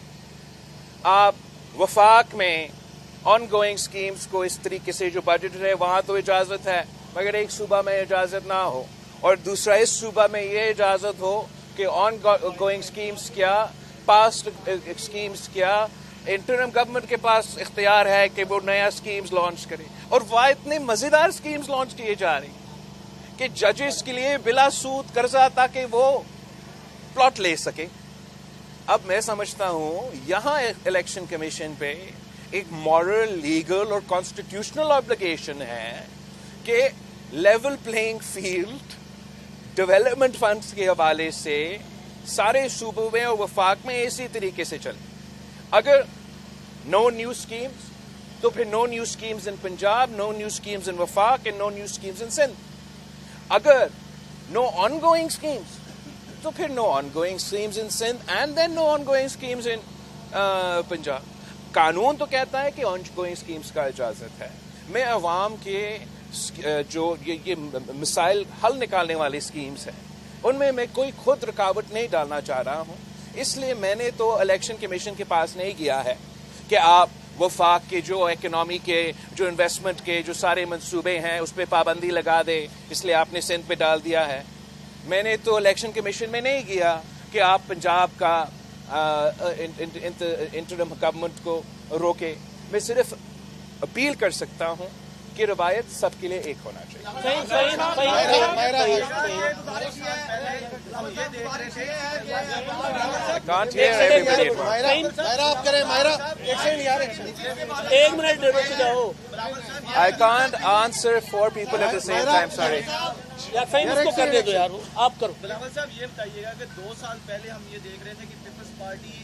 आप वफाक में ऑन गोइंग स्कीम्स को इस तरीके से जो बजट है वहां तो इजाजत है, मगर एक सूबा में इजाजत ना हो, और दूसरा इस सूबा में ये इजाजत हो कि ऑन गोइंग स्कीम्स क्या, पास्ट स्कीम्स क्या, इंटरिम गवर्नमेंट के पास इख्तियार है कि वो नया स्कीम्स लॉन्च करे। और वह इतने मजेदार स्कीम्स लॉन्च किए जा रही कि जजेस के लिए बिला सूद कर्जा ताकि वो प्लॉट ले सके। अब मैं समझता हूं यहां इलेक्शन कमीशन पे एक मॉरल, लीगल और कॉन्स्टिट्यूशनल ऑब्लिगेशन है कि level playing field development funds के हवाले से सारे सूबों में और वफाक में इसी तरीके से चले। अगर नो न्यू स्कीम्स तो फिर no new schemes in Punjab, no new schemes in वफाक and no new schemes in Sindh. अगर नो ऑनगोइंग स्कीम्स तो फिर no ongoing schemes in Sindh and then no ongoing schemes in Punjab. कानून तो कहता है कि ऑनगोइंग स्कीम्स का इजाजत है। मैं अवाम के जो ये मिसाइल हल निकालने वाली स्कीम्स हैं उनमें मैं कोई खुद रुकावट नहीं डालना चाह रहा हूं। इसलिए मैंने तो इलेक्शन कमीशन के पास नहीं किया है कि आप वफाक के जो इकोनॉमी के, जो इन्वेस्टमेंट के जो सारे मंसूबे हैं उस पर पाबंदी लगा दे, इसलिए आपने सिंध पे डाल दिया है। मैंने तो इलेक्शन कमीशन में नहीं किया कि आप पंजाब का इंटरिम गवर्नमेंट को रोके। मैं सिर्फ अपील कर सकता हूं कि रवायत सबके लिए एक होना चाहिए। I can't answer 4 people at the same time, sorry. इसको कर दे दो यार, आप करो। बिलावल साहब ये बताइएगा कि 2 साल पहले हम ये देख रहे थे कि पीपल्स पार्टी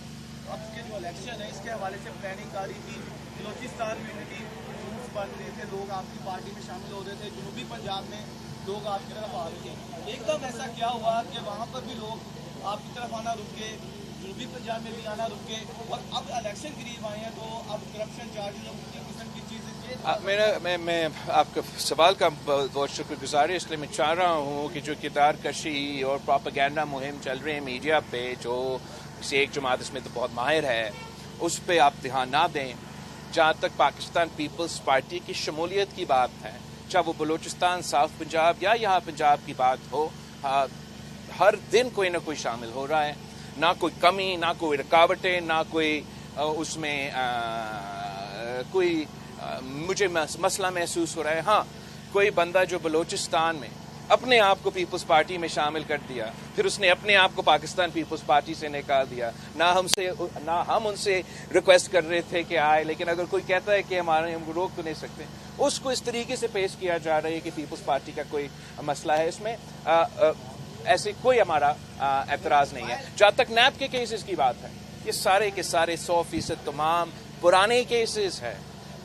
अब के जो इलेक्शन है इसके हवाले से प्लानिंग कर रही थी, बलोचिस्तान में यूनिटी बन रहे थे, लोग आपकी पार्टी में शामिल हो रहे थे, जनूबी पंजाब में لوگ آپ کی طرف آ رہے تھے، ایک دم ایسا کیا ہوا کہ وہاں پر بھی لوگ آپ کی طرف آنا رک گئے، جنوبی پنجاب میں بھی آنا رک گئے، اور اب الیکشن قریب آئے ہیں تو اب کرپشن چارجز اور مختلف قسم کی چیزیں. میں آپ کا سوال کا بہت شکر گزار ہے، اس لیے میں چاہ رہا ہوں کہ جو کردار کشی اور پروپیگنڈا مہم چل رہی ہے میڈیا پہ، جو کسی ایک جماعت اس میں تو بہت ماہر ہے، اس پہ آپ دھیان نہ دیں. جہاں تک پاکستان پیپلز پارٹی کی شمولیت کی بات ہے، چاہے وہ بلوچستان، ساؤتھ پنجاب یا یہاں پنجاب کی بات ہو، ہر دن کوئی نہ کوئی شامل ہو رہا ہے. نہ کوئی کمی، نہ کوئی رکاوٹیں، نہ کوئی اس میں کوئی مجھے مسئلہ محسوس ہو رہا ہے. ہاں، کوئی بندہ جو بلوچستان میں اپنے آپ کو پیپلز پارٹی میں شامل کر دیا، پھر اس نے اپنے آپ کو پاکستان پیپلز پارٹی سے نکال دیا. نہ ہم ان سے ریکویسٹ کر رہے تھے کہ آئے، لیکن اگر کوئی کہتا ہے کہ ہم روک تو نہیں سکتے، اس کو اس طریقے سے پیش کیا جا رہا ہے کہ پیپلز پارٹی کا کوئی مسئلہ ہے. اس میں ایسے کوئی ہمارا اعتراض نہیں ہے. جہاں تک نیب کے کیسز کی بات ہے، یہ سارے کے سارے 100% تمام پرانے کیسز ہیں،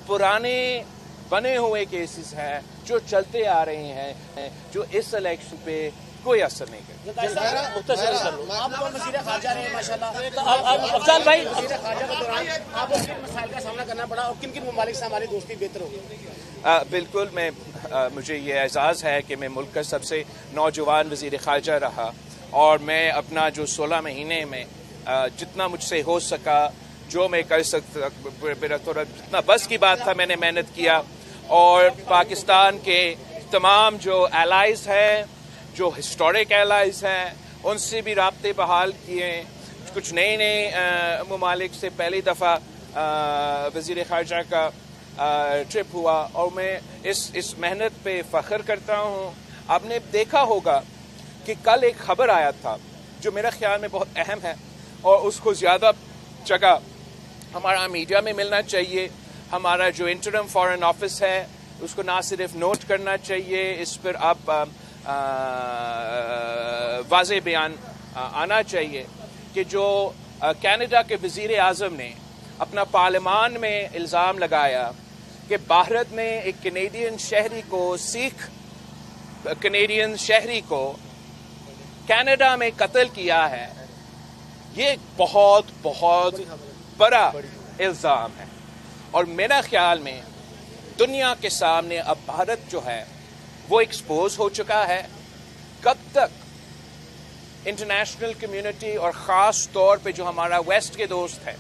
پرانے بنے ہوئے کیسز ہیں جو چلتے آ رہے ہیں، جو اس الیکشن پہ کوئی اثر نہیں کرتے. آپ کو وزیر خارجہ رہے ہیں ماشاءاللہ، افضال بھائی وزیر خارجہ کے دوران آپ کو کن مسائل کا سامنا کرنا پڑا اور کن کن ممالک سے ہماری دوستی بہتر ہوگی؟ بالکل، مجھے یہ اعزاز ہے کہ میں ملک کا سب سے نوجوان وزیر خارجہ رہا، اور میں اپنا جو 16 مہینے میں جتنا مجھ سے ہو سکا، جو میں کر سکتا، میرا تھوڑا جتنا بس کی بات تھا، میں نے محنت کیا. اور پاکستان کے تمام جو الائز ہیں، جو ہسٹورک الائز ہیں، ان سے بھی رابطے بحال کیے. کچھ نئے ممالک سے پہلی دفعہ وزیر خارجہ کا ٹرپ ہوا، اور میں اس محنت پہ فخر کرتا ہوں. آپ نے دیکھا ہوگا کہ کل ایک خبر آیا تھا جو میرا خیال میں بہت اہم ہے، اور اس کو زیادہ جگہ ہمارا میڈیا میں ملنا چاہیے. ہمارا جو انٹرم فارن آفس ہے اس کو نہ صرف نوٹ کرنا چاہیے، اس پر آپ واضح بیان آنا چاہیے کہ جو کینیڈا کے وزیر اعظم نے اپنا پارلیمان میں الزام لگایا کہ بھارت نے ایک کینیڈین شہری کو، سکھ کینیڈین شہری کو کینیڈا میں قتل کیا ہے، یہ بہت بہت بڑا الزام ہے. اور میرا خیال میں دنیا کے سامنے اب بھارت جو ہے وہ ایکسپوز ہو چکا ہے. کب تک انٹرنیشنل کمیونٹی اور خاص طور پہ جو ہمارا ویسٹ کے دوست ہے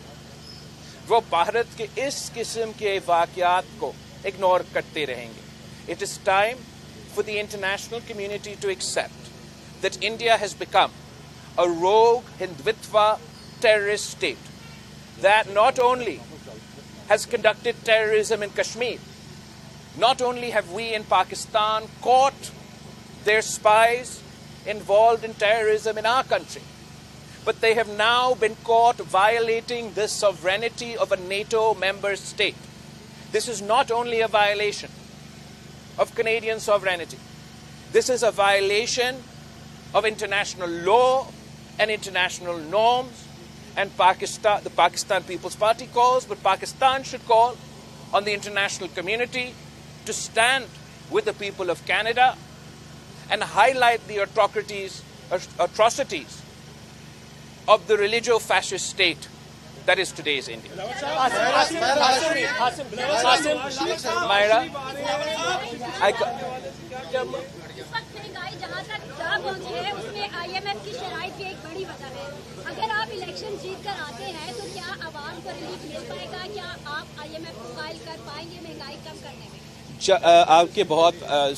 وہ بھارت کے اس قسم کے واقعات کو اگنور کرتے رہیں گے؟ It is time for the international community to accept that India has become a rogue Hindutva terrorist state that not only has conducted terrorism in Kashmir, not only have we in Pakistan caught their spies involved in terrorism in our country, but they have now been caught violating the sovereignty of a NATO member state. This is not only a violation of Canadian sovereignty. This is a violation of international law and international norms. And the Pakistan People's Party calls, but Pakistan should call on the international community to stand with the people of Canada and highlight the atrocities of the religio-fascist state that is today's India. Myra, جہاں تک جا پہنچے ہیں اس میں IMF کی شرائط بھی ایک بڑی وجہ ہے. اگر آپ الیکشن جیت کر آتے ہیں تو کیا عوام کو ریلیف مل پائے گا؟ کیا آپ IMF کو فائل کر پائیں گے مہنگائی کم کرنے میں؟ آپ کے بہت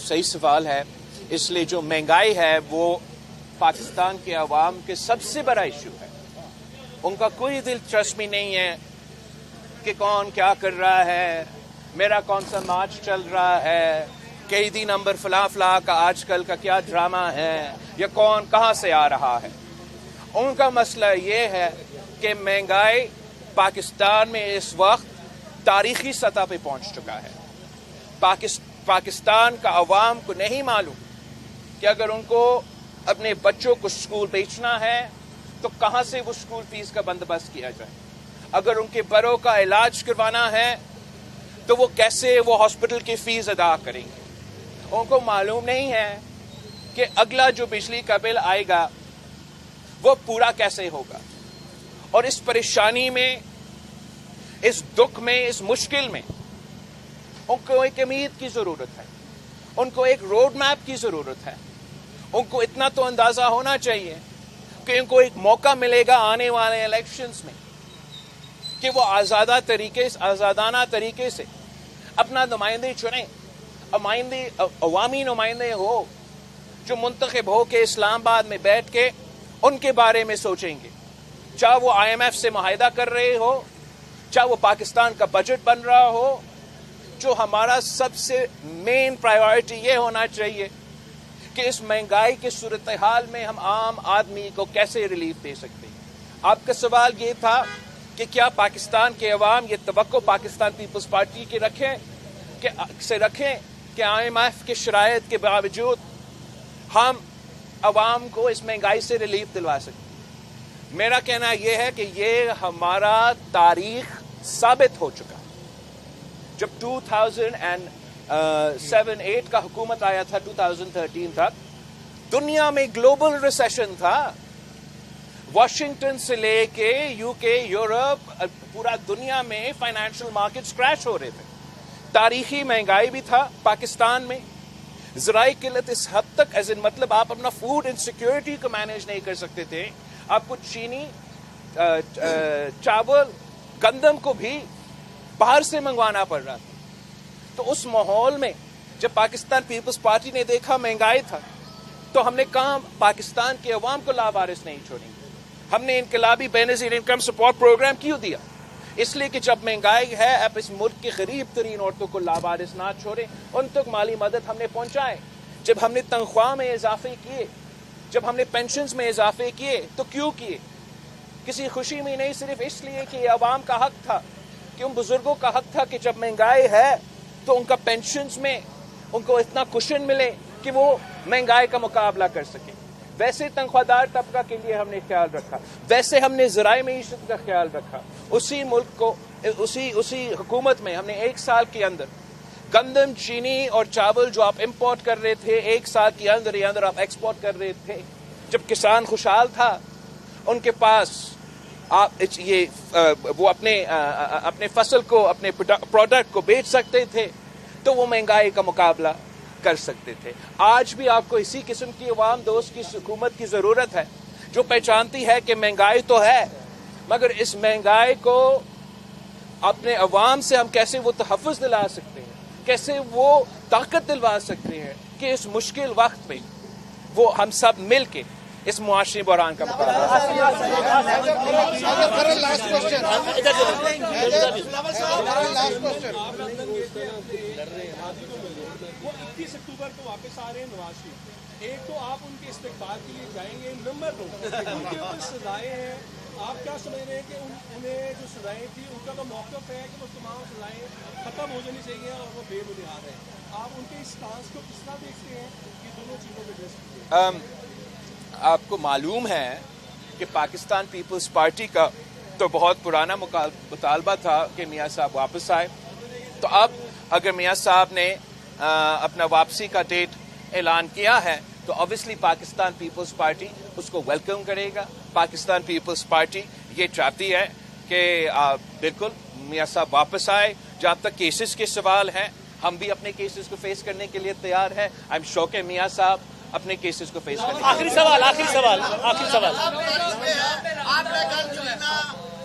صحیح سوال ہے. اس لیے جو مہنگائی ہے وہ پاکستان کے عوام کے سب سے بڑا ایشو ہے. ان کا کوئی دلچسپی نہیں ہے کہ کون کیا کر رہا ہے، میرا کون سا مارچ چل رہا ہے، قیدی نمبر فلاں فلاں کا آج کل کا کیا ڈرامہ ہے، یا کون کہاں سے آ رہا ہے. ان کا مسئلہ یہ ہے کہ مہنگائی پاکستان میں اس وقت تاریخی سطح پہ پہنچ چکا ہے. پاکستان کا عوام کو نہیں معلوم کہ اگر ان کو اپنے بچوں کو اسکول بھیجنا ہے تو کہاں سے وہ اسکول فیس کا بندوبست کیا جائے. اگر ان کے بڑوں کا علاج کروانا ہے تو وہ کیسے وہ ہاسپٹل کی فیس ادا کریں گے. ان کو معلوم نہیں ہے کہ اگلا جو بجلی کا بل آئے گا وہ پورا کیسے ہوگا. اور اس پریشانی میں، اس دکھ میں، اس مشکل میں ان کو ایک امید کی ضرورت ہے، ان کو ایک روڈ میپ کی ضرورت ہے. ان کو اتنا تو اندازہ ہونا چاہیے کہ ان کو ایک موقع ملے گا آنے والے الیکشنز میں کہ وہ آزادانہ طریقے سے اپنا نمائندے چنیں، عوامی نمائندے ہو جو منتخب ہو کے اسلام آباد میں بیٹھ کے ان کے بارے میں سوچیں گے. چاہے وہ IMF سے معاہدہ کر رہے ہو، چاہے وہ پاکستان کا بجٹ بن رہا ہو. جو ہمارا سب سے مین پرائیورٹی یہ ہونا چاہیے کہ اس مہنگائی کی صورتحال میں ہم عام آدمی کو کیسے ریلیف دے سکتے ہیں. آپ کا سوال یہ تھا کہ کیا پاکستان کے عوام یہ توقع پاکستان پیپلز پارٹی کی رکھیں کہ IMF کے شرائط کے باوجود ہم عوام کو اس مہنگائی سے ریلیف دلوا سکتے ہیں. میرا کہنا یہ ہے کہ یہ ہمارا تاریخ ثابت ہو چکا. جب 2007-8 کا حکومت آیا تھا 2013 تک، دنیا میں گلوبل ریسیشن تھا. واشنگٹن سے لے کے UK، یورپ، پورا دنیا میں فائنینشیل مارکیٹس کریش ہو رہے تھے. تاریخی مہنگائی بھی تھا پاکستان میں. ذرائع قلت اس حد تک مطلب آپ اپنا فوڈ انسیکیورٹی کو مینیج نہیں کر سکتے تھے. آپ کو چینی، چاول، گندم کو بھی باہر سے منگوانا پڑ رہا تھا. تو اس ماحول میں جب پاکستان پیپلز پارٹی نے دیکھا مہنگائی تھا تو ہم نے کہا پاکستان کے عوام کو لاوارث نہیں چھوڑیں گے. ہم نے انقلابی بے نظیر انکم سپورٹ پروگرام کیوں دیا؟ اس لیے کہ جب مہنگائی ہے آپ اس ملک کے غریب ترین عورتوں کو لاوارث نہ چھوڑیں. ان تک مالی مدد ہم نے پہنچائے. جب ہم نے تنخواہ میں اضافے کیے، جب ہم نے پینشنز میں اضافے کیے تو کیوں کیے؟ کسی خوشی میں نہیں، صرف اس لیے کہ عوام کا حق تھا، کہ ان بزرگوں کا حق تھا کہ جب مہنگائی ہے تو ان کا پینشنز میں ان کو اتنا کشن ملے کہ وہ مہنگائی کا مقابلہ کر سکیں. ویسے تنخواہ دار طبقہ کے لیے ہم نے خیال رکھا، ویسے ہم نے ذرائع معیشت کا خیال رکھا. اسی ملک کو اسی حکومت میں ہم نے 1 سال کے اندر گندم، چینی اور چاول جو آپ امپورٹ کر رہے تھے 1 سال کے اندر ہی اندر آپ ایکسپورٹ کر رہے تھے. جب کسان خوشحال تھا، ان کے پاس وہ اپنے فصل کو، اپنے پروڈکٹ کو بیچ سکتے تھے تو وہ مہنگائی کا مقابلہ کر سکتے تھے. آج بھی آپ کو اسی قسم کی عوام دوست کی حکومت کی ضرورت ہے جو پہچانتی ہے کہ مہنگائی تو ہے، مگر اس مہنگائی کو اپنے عوام سے ہم کیسے وہ تحفظ دلا سکتے ہیں، کیسے وہ طاقت دلوا سکتے ہیں کہ اس مشکل وقت میں وہ ہم سب مل کے اس معاشی بحران کا مقابلہ. وہ 21 اکتوبر کو واپس آ رہے ہیں نواز شریف. ایک تو آپ ان کے استقبال کے لیے جائیں گے، نمبر 2 ان کے اوپر سزائیں ہیں. آپ کیا سمجھ رہے ہیں کہ انہیں جو سزائیں تھی ان کا تو موقف ہے کہ وہ تمام سزائیں ختم ہو جانی چاہیے اور وہ بے بنیاد ہیں؟ آپ ان کے اس ٹاسک کو کس طرح دیکھتے ہیں کہ دونوں چیزوں میں ڈریس؟ آپ کو معلوم ہے کہ پاکستان پیپلز پارٹی کا تو بہت پرانا مطالبہ تھا کہ میاں صاحب واپس آئے. تو اب اگر میاں صاحب نے اپنا واپسی کا ڈیٹ اعلان کیا ہے تو obviously پاکستان پیپلز پارٹی اس کو ویلکم کرے گا. پاکستان پیپلز پارٹی یہ چاہتی ہے کہ بالکل میاں صاحب واپس آئے. جہاں تک کیسز کے سوال ہیں، ہم بھی اپنے کیسز کو فیس کرنے کے لیے تیار ہیں. آئی ایم شیور کہ میاں صاحب اپنے کیسز کو فیس کرنے. آخری سوال آپ نے کل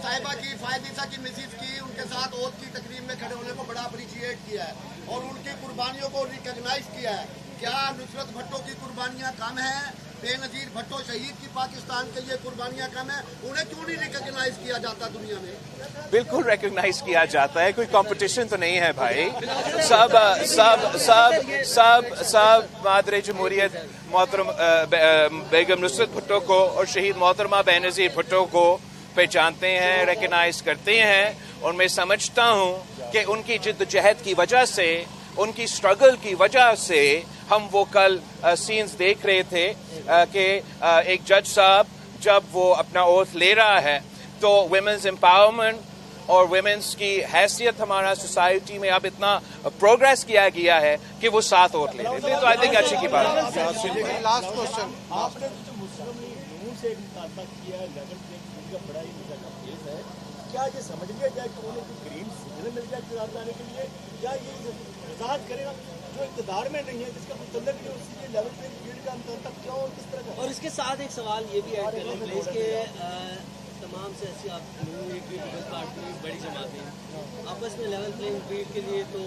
صاحبہ کی فائدیسہ کی مسز کی ان کے ساتھ عہد کی تقریب میں کھڑے ہونے کو بڑا اپریشیٹ کیا ہے اور ان کی قربانیوں کو ریکگنائز کیا ہے. کیا نصرت بھٹو کی قربانیاں کم ہیں؟ بے نظیر بھٹو شہید کی پاکستان کے لیے قربانیاں کم ہیں؟ انہیں کیوں نہیں ریکگنائز کیا جاتا دنیا میں؟ بالکل ریکگنائز کیا جاتا ہے، کوئی کمپٹیشن تو نہیں ہے بھائی. سب مادر جمہوریت محترم بیگم نصرت بھٹو کو اور شہید محترمہ بے نظیر بھٹو کو پہچانتے ہیں، ریکگنائز کرتے ہیں. اور میں سمجھتا ہوں کہ ان کی جدوجہد کی وجہ سے، ان کی اسٹرگل کی وجہ سے ہم وہ کل سینز دیکھ رہے تھے کہ ایک جج صاحب جب وہ اپنا اوتھ لے رہا ہے تو ویمنز امپاورمنٹ اور ویمنس کی حیثیت ہمارا سوسائٹی میں اب اتنا پروگریس کیا گیا ہے کہ وہ 7 ووٹ لے لیتے ہیں. تو آئی تھنک اچھی کی بات ہے. Last question. آپ نے جو مسلم نون سے ایک مطالبہ کیا ہے لیول پلینگ کا بڑا ہی مزہ کا کیس ہے, کیا یہ سمجھ لیا جائے کہ انہیں کوئی گرین سگنل مل جائے اقتدار لانے کے لیے, یا یہ وضاحت کرے گا جو اقتدار میں نہیں ہے جس کا کوئی تعلق نہیں اس کے لیول پلینگ فیلڈ کا مطالبہ کیوں اور کس طرح کا. اور اس کے ساتھ ایک سوال یہ بھی ایڈ کرنا پلیز کہ تمام سیاسی آپ ایک بھی پیپلز پارٹی بڑی جماعتیں آپس میں لیول پلینگ فیلڈ کے لیے تو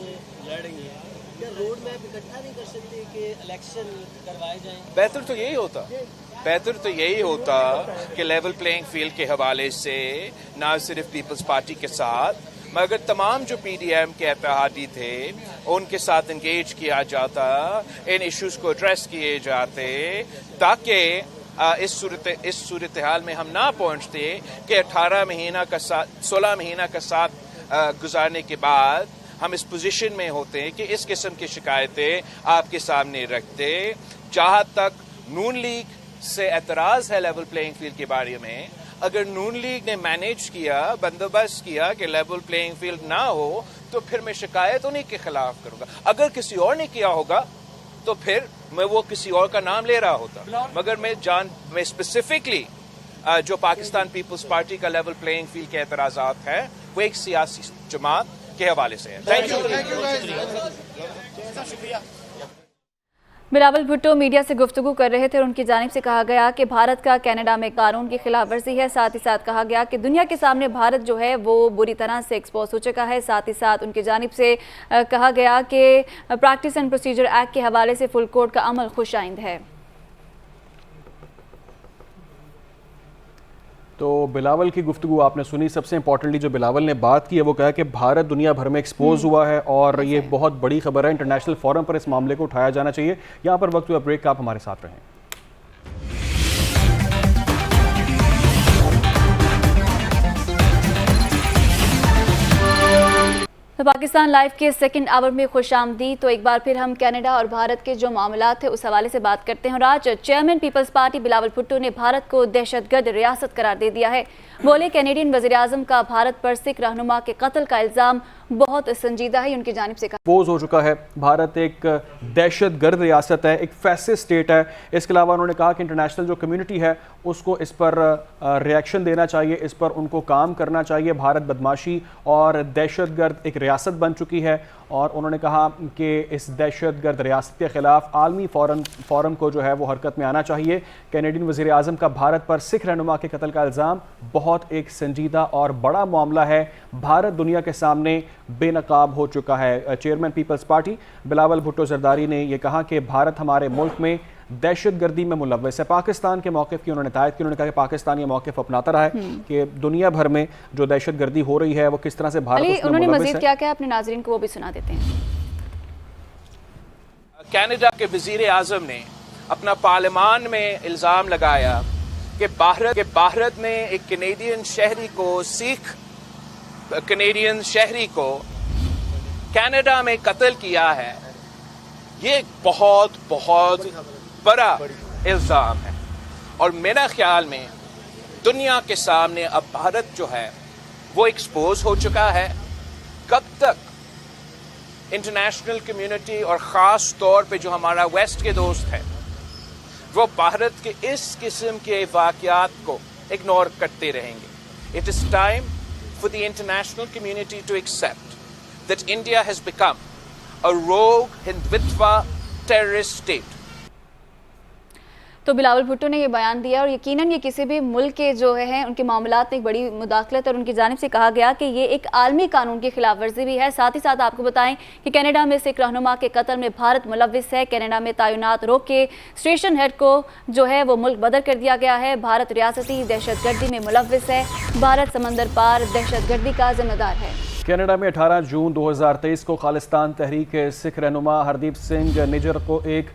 لڑ رہی ہیں, کیا روڈ میپ اکٹھا نہیں کر سکتے کہ الیکشن کروائے جائیں؟ بہتر تو یہی ہوتا کہ لیول پلینگ فیلڈ کے حوالے سے نہ صرف پیپلز پارٹی کے ساتھ مگر تمام جو پی ڈی ایم کے اتحادی تھے ان کے ساتھ انگیج کیا جاتا, ان ایشوز کو ایڈریس کیے جاتے, تاکہ اس صورتحال میں ہم نہ پہنچتے کہ 16 مہینہ کا ساتھ گزارنے کے بعد ہم اس پوزیشن میں ہوتے ہیں کہ اس قسم کی شکایتیں آپ کے سامنے رکھتے. جہاں تک نون لیگ سے اعتراض ہے لیول پلینگ فیلڈ کے بارے میں, اگر نون لیگ نے مینیج کیا, بندوبست کیا کہ لیول پلینگ فیلڈ نہ ہو تو پھر میں شکایت انہیں کے خلاف کروں گا. اگر کسی اور نے کیا ہوگا تو پھر میں وہ کسی اور کا نام لے رہا ہوتا, مگر میں اسپیسیفکلی جو پاکستان پیپلز پارٹی کا لیول پلینگ فیلڈ کے اعتراضات ہیں وہ ایک سیاسی جماعت کے حوالے سے ہے. Thank you. Bilawal Bhutto media سے گفتگو کر رہے تھے اور ان کی جانب سے کہا گیا کہ بھارت کا کینیڈا میں قانون کی خلاف ورزی ہے. ساتھ ہی ساتھ کہا گیا کہ دنیا کے سامنے بھارت جو ہے وہ بری طرح سے ایکسپوز ہو چکا ہے. ساتھ ہی ساتھ ان کی جانب سے کہا گیا کہ پریکٹس اینڈ پروسیجر ایکٹ کے حوالے سے فل کورٹ کا عمل خوش آئند ہے. تو بلاول کی گفتگو آپ نے سنی. سب سے امپورٹنٹلی جو بلاول نے بات کی ہے وہ کہا کہ بھارت دنیا بھر میں ایکسپوز ہوا ہے اور یہ بہت بڑی خبر ہے. انٹرنیشنل فورم پر اس معاملے کو اٹھایا جانا چاہیے. یہاں پر وقت ہوا بریک کا, آپ ہمارے ساتھ رہیں. تو پاکستان لائیو کے سیکنڈ آور میں خوش آمدید. تو ایک بار پھر ہم کینیڈا اور بھارت کے جو معاملات ہیں اس حوالے سے بات کرتے ہیں. اور آج چیئرمین پیپلز پارٹی بلاول بھٹو نے بھارت کو دہشت گرد ریاست قرار دے دیا ہے. بولے کینیڈین وزیراعظم کا بھارت پر سکھ رہنما کے قتل کا الزام بہت سنجیدہ ہے. ان کی جانب سے کہا پوز ہو چکا ہے, بھارت ایک دہشت گرد ریاست ہے, ایک فیسسٹ اسٹیٹ ہے. اس کے علاوہ انہوں نے کہا کہ انٹرنیشنل جو کمیونٹی ہے اس کو اس پر ریاکشن دینا چاہیے, اس پر ان کو کام کرنا چاہیے. بھارت بدماشی اور دہشت گرد ایک ریاست بن چکی ہے اور انہوں نے کہا کہ اس دہشت گرد ریاست کے خلاف عالمی فورم کو جو ہے وہ حرکت میں آنا چاہیے. کینیڈین وزیر اعظم کا بھارت پر سکھ رہنما کے قتل کا الزام بہت ایک سنجیدہ اور بڑا معاملہ ہے. بھارت دنیا کے سامنے بے نقاب ہو چکا ہے. چیئرمین پیپلز پارٹی بلاول بھٹو زرداری نے یہ کہا کہ بھارت ہمارے ملک میں دہشت گردی میں ملوث ہے. پاکستان کے موقف کی انہوں نے تائید کی. انہوں نے کہا کہ پاکستان یہ موقف اپناتا رہا ہے کہ دنیا بھر میں جو دہشت گردی ہو رہی ہے وہ کس طرح سے بھارت اس میں انہوں نے ملوث مزید ہے. کیا کہا اپنے ناظرین کو وہ بھی سنا دیتے ہیں. کینیڈا کے وزیر اعظم نے اپنا پارلیمان میں الزام لگایا کہ بھارت نے ایک کینیڈین شہری کو کینیڈا میں قتل کیا ہے. یہ ایک بہت بہت بڑا الزام ہے اور میرا خیال میں دنیا کے سامنے اب بھارت جو ہے وہ ایکسپوز ہو چکا ہے. کب تک انٹرنیشنل کمیونٹی اور خاص طور پہ جو ہمارا ویسٹ کے دوست ہیں وہ بھارت کے اس قسم کے واقعات کو اگنور کرتے رہیں گے. It is time for the international community to accept that India has become a rogue Hindutva terrorist state. تو بلاول بھٹو نے یہ بیان دیا اور یقیناً یہ کسی بھی ملک کے جو ہیں ان کے معاملات میں ایک بڑی مداخلت اور ان کی جانب سے کہا گیا کہ یہ ایک عالمی قانون کی خلاف ورزی بھی ہے. ساتھ ہی ساتھ آپ کو بتائیں کہ کینیڈا میں سکھ رہنما کے قتل میں بھارت ملوث ہے. کینیڈا میں تعینات روک کے اسٹیشن ہیڈ کو جو ہے وہ ملک بدر کر دیا گیا ہے. بھارت ریاستی دہشت گردی میں ملوث ہے. بھارت سمندر پار دہشت گردی کا ذمہ دار ہے. کینیڈا میں 18 جون 2023 کو خالصتان تحریک سکھ رہنما ہردیپ سنگھ نجر کو ایک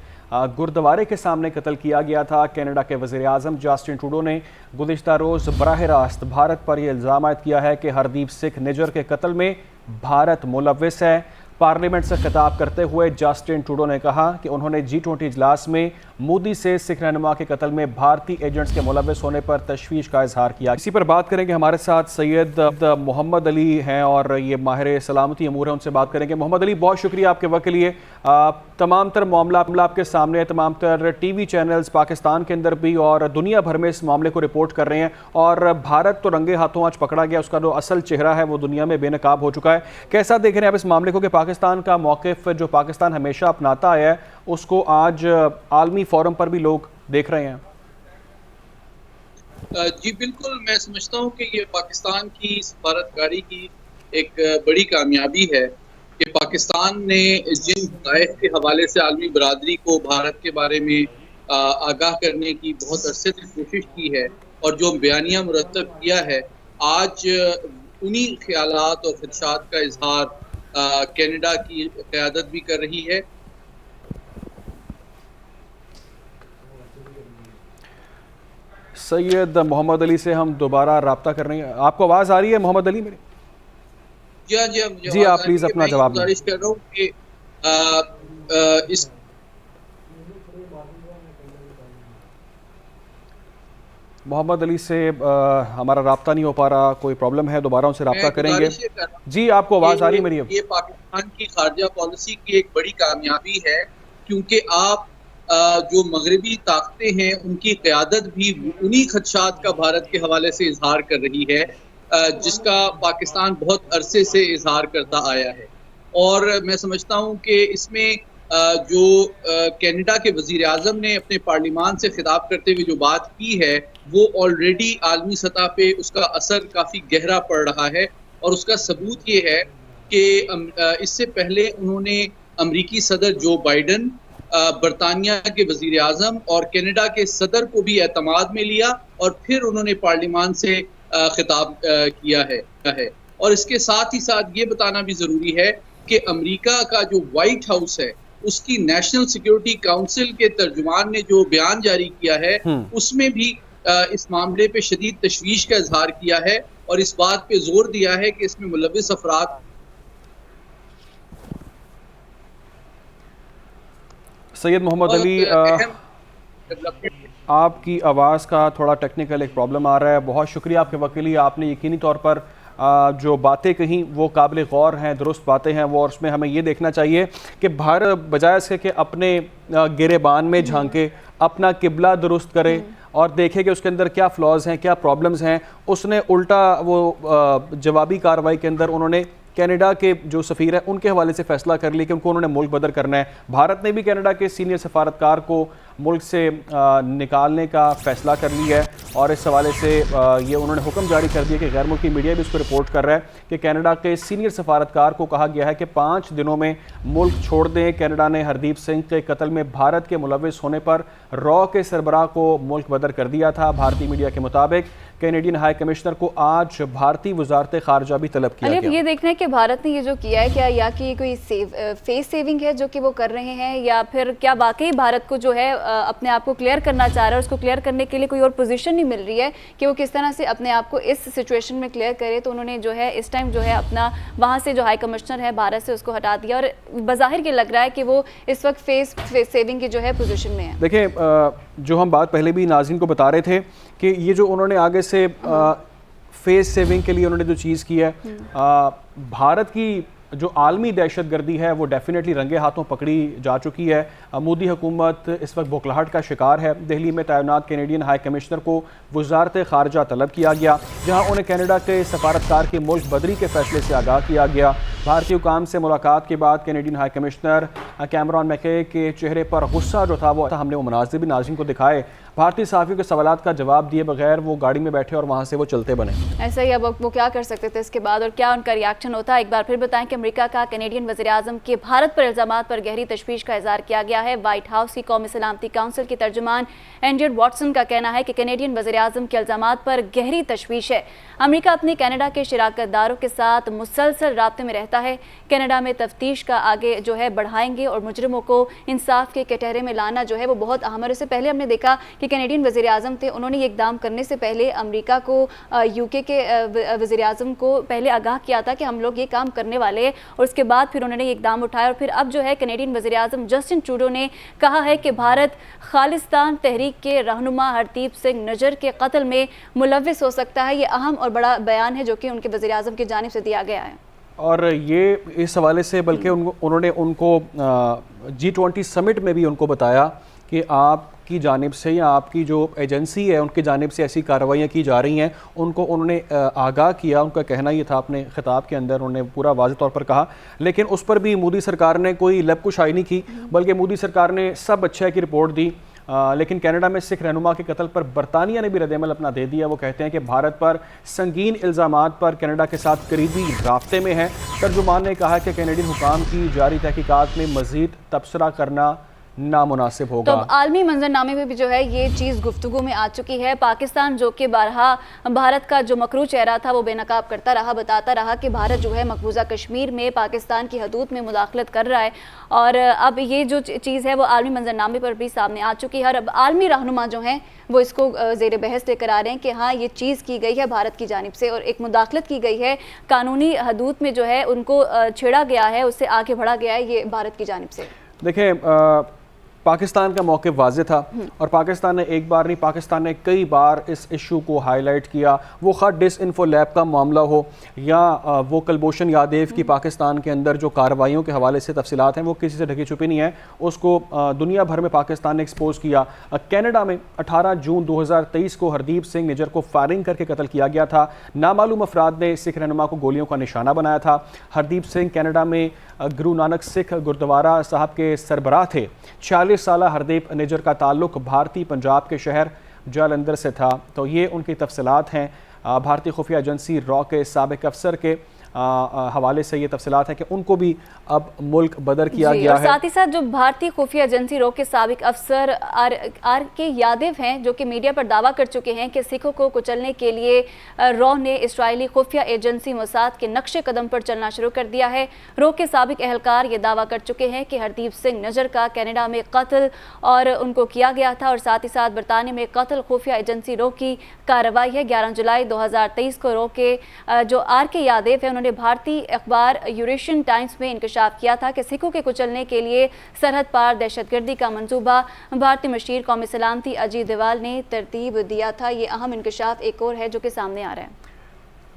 گردوارے کے سامنے قتل کیا گیا تھا. کینیڈا کے وزیر اعظم جسٹن ٹروڈو نے گزشتہ روز براہ راست بھارت پر یہ الزام عائد کیا ہے کہ ہردیپ سنگھ نجر کے قتل میں بھارت ملوث ہے. पार्लियामेंट से खिताब करते हुए जस्टिन ट्रूडो ने कहा कि उन्होंने G20 इजलास में मोदी से सिख रहनुमा के कत्ल में भारतीय एजेंट्स के मुलव्विस होने पर तशवीश का इजहार किया। इसी पर बात करेंगे, हमारे साथ सैयद मोहम्मद अली हैं और ये माहिर सलामती अमूर हैं, उनसे बात करेंगे। मोहम्मद अली, बहुत शुक्रिया आपके वक्त के लिए। तमाम तर मामला आपके सामने है, तमाम तर टीवी चैनल्स पाकिस्तान के अंदर भी और दुनिया भर में इस मामले को रिपोर्ट कर रहे हैं और भारत तो रंगे हाथों आज पकड़ा गया, उसका जो असल चेहरा है वो दुनिया में बेनकाब हो चुका है। कैसा देख रहे हैं आप इस मामले को कि पाकिस्तान का मौक़िफ़ जो पाकिस्तान हमेशा अपनाता आया है उसको आज आलमी फोरम पर भी लोग देख रहे हैं? जी बिल्कुल, मैं समझता हूँ कि ये पाकिस्तान की सफारतकारी की एक बड़ी कामयाबी है कि पाकिस्तान ने जिन हक़ाइक़ के हवाले से आलमी बरादरी को भारत के बारे में आगाह करने की बहुत अरसे से कोशिश की है और जो बयानिया मुरतब किया है, आज उन्हीं ख्यालात और खदशात का इजहार कनाडा की क़यादत भी कर रही है। सैयद मोहम्मद अली से हम दोबारा रब्ता कर रहे हैं। आपको आवाज़ आ रही है मोहम्मद अली मेरी? जी आप प्लीज़ अपना जवाब दें। गुजारिश कर रहा हूँ कि इस मोहम्मद अली से हमारा राब्ता नहीं हो पा रहा, कोई प्रॉब्लम है, दोबारा उनसे राब्ता करेंगे। जी आपको आवाज़ आ रही है मेरी? ये पाकिस्तान की खारजा पॉलिसी की एक बड़ी कामयाबी है क्योंकि आप जो मगरबी ताकतें हैं उनकी क़यादत भी उन्हीं खदशात का भारत के हवाले से इजहार कर रही है जिसका पाकिस्तान बहुत अरसे से इजहार करता आया है। और मैं समझता हूँ कि इसमें जो कनाडा के वज़ीर आज़म ने अपने पार्लियामान से खिताब करते हुए जो बात की है वो ऑलरेडी आलमी सतह पे उसका असर काफ़ी गहरा पड़ रहा है और उसका सबूत ये है कि इससे पहले उन्होंने अमरीकी सदर जो बाइडन, बरतानिया के वज़ीर आज़म और कनाडा के सदर को भी एतमाद में लिया और फिर उन्होंने पार्लियामान से खिताब किया है। और इसके साथ ही साथ ये बताना भी ज़रूरी है कि अमेरिका का जो वाइट हाउस है उसकी नेशनल सिक्योरिटी काउंसिल के तर्जुमान ने जो बयान जारी किया है उसमें भी इस मामले पे शदीद तशवीश का इजहार किया है और इस बात पे जोर दिया है कि इसमें मुलव्विस अफराद। सैयद मोहम्मद अली, आपकी आवाज़ का थोड़ा टेक्निकल एक प्रॉब्लम आ रहा है। बहुत शुक्रिया आपके वक्त के लिए। आपने यकीनी तौर पर जो बातें कहीं वो काबिल गौर हैं, दुरुस्त बातें हैं वो, और उसमें हमें ये देखना चाहिए कि भारत बजाय इसके कि अपने गिरेबान में झांके, अपना किबला दुरुस्त करे और देखे कि उसके अंदर क्या फ्लॉज हैं, क्या प्रॉब्लम्स हैं, उसने उल्टा वो जवाबी कार्रवाई के अंदर उन्होंने कनाडा के जो सफ़ीर है उनके हवाले से फ़ैसला कर लिया कि उनको उन्होंने मुल्क बदर करना है। भारत ने भी कनाडा के सीनियर सफारतकार को मुल्क से निकालने का फ़ैसला कर लिया है और इस हवाले से ये उन्होंने हुक्म जारी कर दिया कि गैर मुल्की मीडिया भी इसको रिपोर्ट कर रहा है कि कनाडा के सीनियर सफारतकार को कहा गया है कि 5 दिनों में मुल्क छोड़ दें। कनाडा ने हरदीप सिंह के कत्ल में भारत के मुलव्विस होने पर रॉ के सरबराह को मुल्क बदर कर दिया था। भारतीय मीडिया के मुताबिक कैनेडियन हाई कमिश्नर को आज भारतीय वजारत खारजा भी तलब किया गया। ये देखना है कि भारत ने ये जो किया है क्या या कि कोई फेस सेविंग है जो कि वो कर रहे हैं या फिर क्या वाकई भारत को जो है अपने आप को क्लियर करना चाह रहा है, उसको क्लियर करने के लिए कोई और पोजीशन नहीं मिल रही है कि वो किस तरह से अपने आप को इस सिचुएशन में क्लियर करे। तो उन्होंने जो है इस टाइम जो है अपना वहाँ से जो हाई कमिश्नर है भारत से उसको हटा दिया और बज़ाहिर ये लग रहा है कि वो इस वक्त फेस सेविंग की जो है पोजीशन में है। देखिए, जो हम बात पहले भी नाज़रीन को बता रहे थे कि ये जो उन्होंने आगे से फेस सेविंग के लिए उन्होंने जो चीज़ की है, भारत की जो आलमी दहशत गर्दी है वो डेफिनेटली रंगे हाथों पकड़ी जा चुकी है। मोदी हुकूमत इस वक्त बौखलाहट का शिकार है। दिल्ली में तैनात कैनेडियन हाई कमिश्नर को वजारत खारजा तलब किया गया, जहां उन्हें कनाडा के सफारतकार की मुल्क बदरी के फैसले से आगाह किया गया। भारतीय हुकाम से मुलाकात के बाद कैनेडियन हाई कमिश्नर कैमरॉन मैके के चेहरे पर गुस्सा जो था वो हमने वो मनाज़िर भी नाज़रीन को दिखाए। भारतीय सहाफ़ियों के सवालात का जवाब दिए बगैर वो गाड़ी में बैठे और वहाँ से वो चलते बने। ऐसा ही अब वो क्या कर सकते थे इसके बाद और क्या उनका रिएक्शन होता है। एक बार फिर बताएं कि अमेरिका का कैनेडियन वज़ीर आज़म के भारत पर इल्ज़ामात पर गहरी तशवीश का इज़हार किया गया है। व्हाइट हाउस की कौमी सलामती काउंसिल के तर्जुमान एंड्रू वाटसन का कहना है कि कैनेडियन वज़ीर आज़म के इल्ज़ामात पर गहरी तशवीश है। अमेरिका अपने कनाडा के शराकतदारों के साथ मुसलसल राब्ते में रहता सकता है। कनाडा में तफ्तीश का आगे जो है बढ़ाएंगे और मुजरिमों को इंसाफ के कटहरे में लाना जो है वो बहुत अहम है। इससे पहले हमने देखा कि कैनेडियन वज़ीर आज़म थे, उन्होंने ये इक़दाम करने से पहले अमेरिका को यूके के वज़ीर आज़म को पहले आगाह किया था कि हम लोग ये काम करने वाले हैं, और उसके बाद फिर उन्होंने ये इक़दाम उठाया। और फिर अब जो है कैनेडियन वज़ीर आज़म जस्टिन ट्रूडो ने कहा है कि भारत खालिस्तान तहरीक के रहनुमा हरदीप सिंह निज्जर के कत्ल में मुलव्विस हो सकता है। ये अहम और बड़ा बयान है जो कि उनके वज़ीर आज़म की जानिब से दिया गया है। और ये इस हवाले से बल्कि उन्होंने उनको G20 समिट में भी उनको बताया कि आपकी जानिब से या आपकी जो एजेंसी है उनकी जानिब से ऐसी कार्रवाइयाँ की जा रही हैं, उनको उन्होंने आगाह किया। उनका कहना ये था, अपने खिताब के अंदर उन्होंने पूरा वाज़ेह तौर पर कहा, लेकिन उस पर भी मोदी सरकार ने कोई लबकुशाई नहीं की, बल्कि मोदी सरकार ने सब अच्छे की रिपोर्ट दी। लेकिन कनाडा में सिख रहनुमा के कत्ल पर बरतानिया ने भी रद्द-ए-अमल अपना दे दिया। वो कहते हैं कि भारत पर संगीन इल्ज़ामात पर कनाडा के साथ करीबी राब्ते में है। तर्जुमान ने कहा कि कैनेडियन हुकाम की जारी तहकीकात में मज़ीद तबसरा करना नामुनासिब होगा। तो अब आलमी मंजरनामे में भी जो है ये चीज़ गुफ्तगू में आ चुकी है। पाकिस्तान जो कि बारहा भारत का जो मकरू चेहरा था वो बेनकाब करता रहा, बताता रहा कि भारत जो है मकबूजा कश्मीर में पाकिस्तान की हदूद में मुदाखलत कर रहा है, और अब ये जो चीज़ है वो आलमी मंजरनामे पर भी सामने आ चुकी है। और अब आलमी रहनुमा जो हैं वो इसको ज़ेर बहस लेकर आ रहे हैं कि हाँ ये चीज़ की गई है भारत की जानिब से, और एक मुदाखलत की गई है, कानूनी हदूद में जो है उनको छेड़ा गया है, उससे आगे बढ़ा गया है ये भारत की जानिब से। देखें, पाकिस्तान का मौक़िफ़ वाज़ेह था, और पाकिस्तान ने एक बार नहीं, पाकिस्तान ने कई बार इस इशू को हाईलाइट किया। वो ख़ुद डिसइंफो लैब का मामला हो या वो कुलभूषण यादव की पाकिस्तान के अंदर जो कार्रवाइयों के हवाले से तफसीलात हैं वो किसी से ढकी छुपी नहीं है, उसको दुनिया भर में पाकिस्तान ने एक्सपोज किया। कनाडा में 18 जून 2023 को हरदीप सिंह निज्जर को फायरिंग करके कत्ल किया गया था। नामालूम अफराद ने सिख रहनुमा को गोलियों का निशाना बनाया था। हरदीप सिंह कनाडा में गुरु नानक सिख गुरुद्वारा साहब के सरबराह थे। 40 साला हरदीप निज्जर का ताल्लुक भारतीय पंजाब के शहर जालंधर से था। तो ये उनकी तफसीलात हैं। भारतीय खुफिया एजेंसी रॉ के साबिक अफसर के हवाले से ये तफसीलात है कि उनको भी अब मुल्क बदर किया गया है। साथ ही साथ जो भारतीय खुफिया एजेंसी रॉ के साबिक अफसर आर के यादव हैं, जो कि मीडिया पर दावा कर चुके हैं कि सिखों को कुचलने के लिए रॉ ने इस्राइली खुफिया एजेंसी मोसाद के नक्शे कदम पर चलना शुरू कर दिया है। रॉ के साबिक एहलकार ये दावा कर चुके हैं कि हरदीप सिंह निज्जर का कनाडा में कत्ल और उनको किया गया था, और साथ ही साथ बरतानिया में कत्ल खुफिया एजेंसी रॉ की कार्रवाई है। 11 जुलाई 2023 को रॉ के जो आर के यादव है उन्होंने भारतीय अखबार यूरेशियन टाइम्स में इंकशाफ किया था कि सिखों के कुचलने के लिए सरहद पार दहशतगर्दी का मंसूबा भारतीय मशीर कौमी सलामती अजीत डोवाल ने तरतीब दिया था। ये अहम इंकशाफ एक और है जो कि सामने आ रहा है।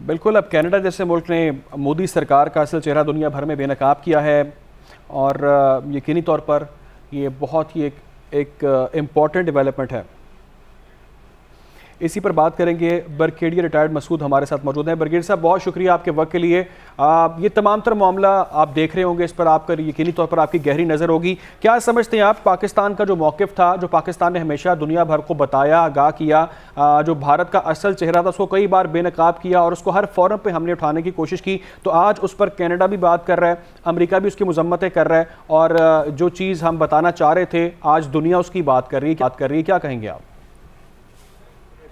बिल्कुल, अब कनाडा जैसे मुल्क ने मोदी सरकार का असल चेहरा दुनिया भर में बेनकाब किया है, और यकीनी तौर पर ये बहुत ही एक इम्पॉर्टेंट डेवलपमेंट है। इसी पर बात करेंगे। ब्रिगेडियर रिटायर्ड मसूद हमारे साथ मौजूद हैं। ब्रिगेडियर साहब, बहुत शुक्रिया आपके वक्त के लिए। ये तमाम तर मामला आप देख रहे होंगे, इस पर आपका यकीनी तौर पर आपकी गहरी नज़र होगी। क्या समझते हैं आप, पाकिस्तान का जो मौक़िफ़ था, जो पाकिस्तान ने हमेशा दुनिया भर को बताया, आगाह किया, जो भारत का असल चेहरा था, उसको कई बार बेनकाब किया और उसको हर फोरम पर हमने उठाने की कोशिश की, तो आज उस पर कनाडा भी बात कर रहा है, अमेरिका भी उसकी मजम्मतें कर रहा है, और जो चीज़ हम बताना चाह रहे थे आज दुनिया उसकी बात कर रही है। क्या कहेंगे आप?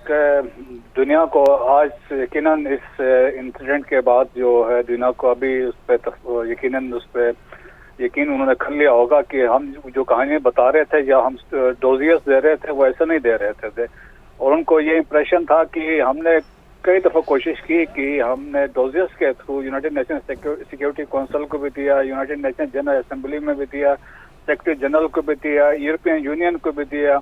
दुनिया को आज यकीनन इस इंसिडेंट के बाद जो है दुनिया को अभी उस पर यकीन उन्होंने कर लिया होगा कि हम जो कहानी बता रहे थे या हम डोजियस दे रहे थे वो ऐसा नहीं दे रहे थे, और उनको ये इम्प्रेशन था कि हमने कई दफ़ा कोशिश की कि हमने डोजियस के through United nation security council को भी दिया, यूनाइटेड नेशन जनरल असेंबली में भी दिया, सेक्रेटरी जनरल को भी दिया, यूरोपियन यूनियन को भी दिया,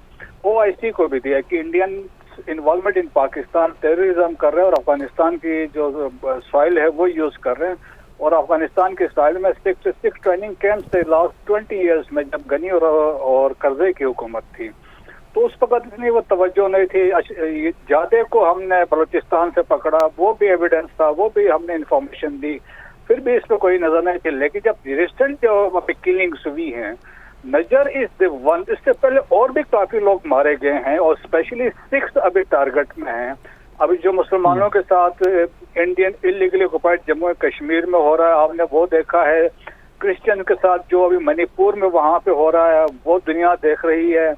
OIC को भी दिया कि Indian involvement in Pakistan terrorism कर रहे हैं और अफगानिस्तान की जो सॉइल है वो यूज कर रहे हैं, और अफगानिस्तान के सॉइल में 66 ट्रेनिंग कैंप से लास्ट 20 इयर्स में जब गनी और करज़ई की हुकूमत थी तो उस वक्त इतनी वो तवज्जो नहीं थी। जादे को हमने बलूचिस्तान से पकड़ा, वो भी एविडेंस था, वो भी हमने इंफॉर्मेशन दी, फिर भी इस पर कोई नजर नहीं थी। लेकिन जब रिसेंट जो किलिंग्स हुई हैं, नजर इज द वन, इससे पहले और भी काफी लोग मारे गए हैं और स्पेशली 6 अभी टारगेट में हैं। अभी जो मुसलमानों के साथ Indian illegally occupied Jammu and Kashmir में हो रहा है, आपने वो देखा है। क्रिश्चियन के साथ जो अभी मणिपुर में वहाँ पे हो रहा है वो दुनिया देख रही है।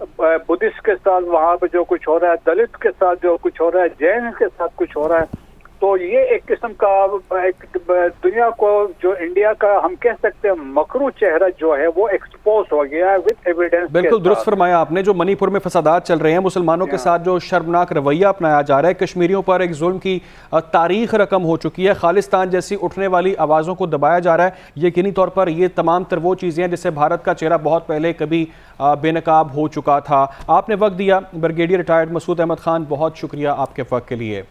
बुद्धिस्ट के साथ वहाँ पे जो कुछ हो रहा है, दलित के साथ जो कुछ हो रहा है, जैन के साथ कुछ हो रहा है, तो ये एक किस्म का दुनिया को जो इंडिया का हम कह सकते हैं मकरू चेहरा जो है वो एक्सपोज हो गया विद एविडेंस। बिल्कुल दुरुस्त फरमाया आपने। जो मणिपुर में फसादात चल रहे हैं, मुसलमानों के साथ जो शर्मनाक रवैया अपनाया जा रहा है, कश्मीरियों पर एक जुल्म की तारीख रकम हो चुकी है, खालिस्तान जैसी उठने वाली आवाज़ों को दबाया जा रहा है, यकीनी तौर पर ये तमाम तर वो चीज़ें हैं जिससे भारत का चेहरा बहुत पहले कभी बेनकाब हो चुका था। आपने वक्त दिया ब्रिगेडियर रिटायर्ड मसूद अहमद खान, बहुत शुक्रिया आपके वक्त के लिए।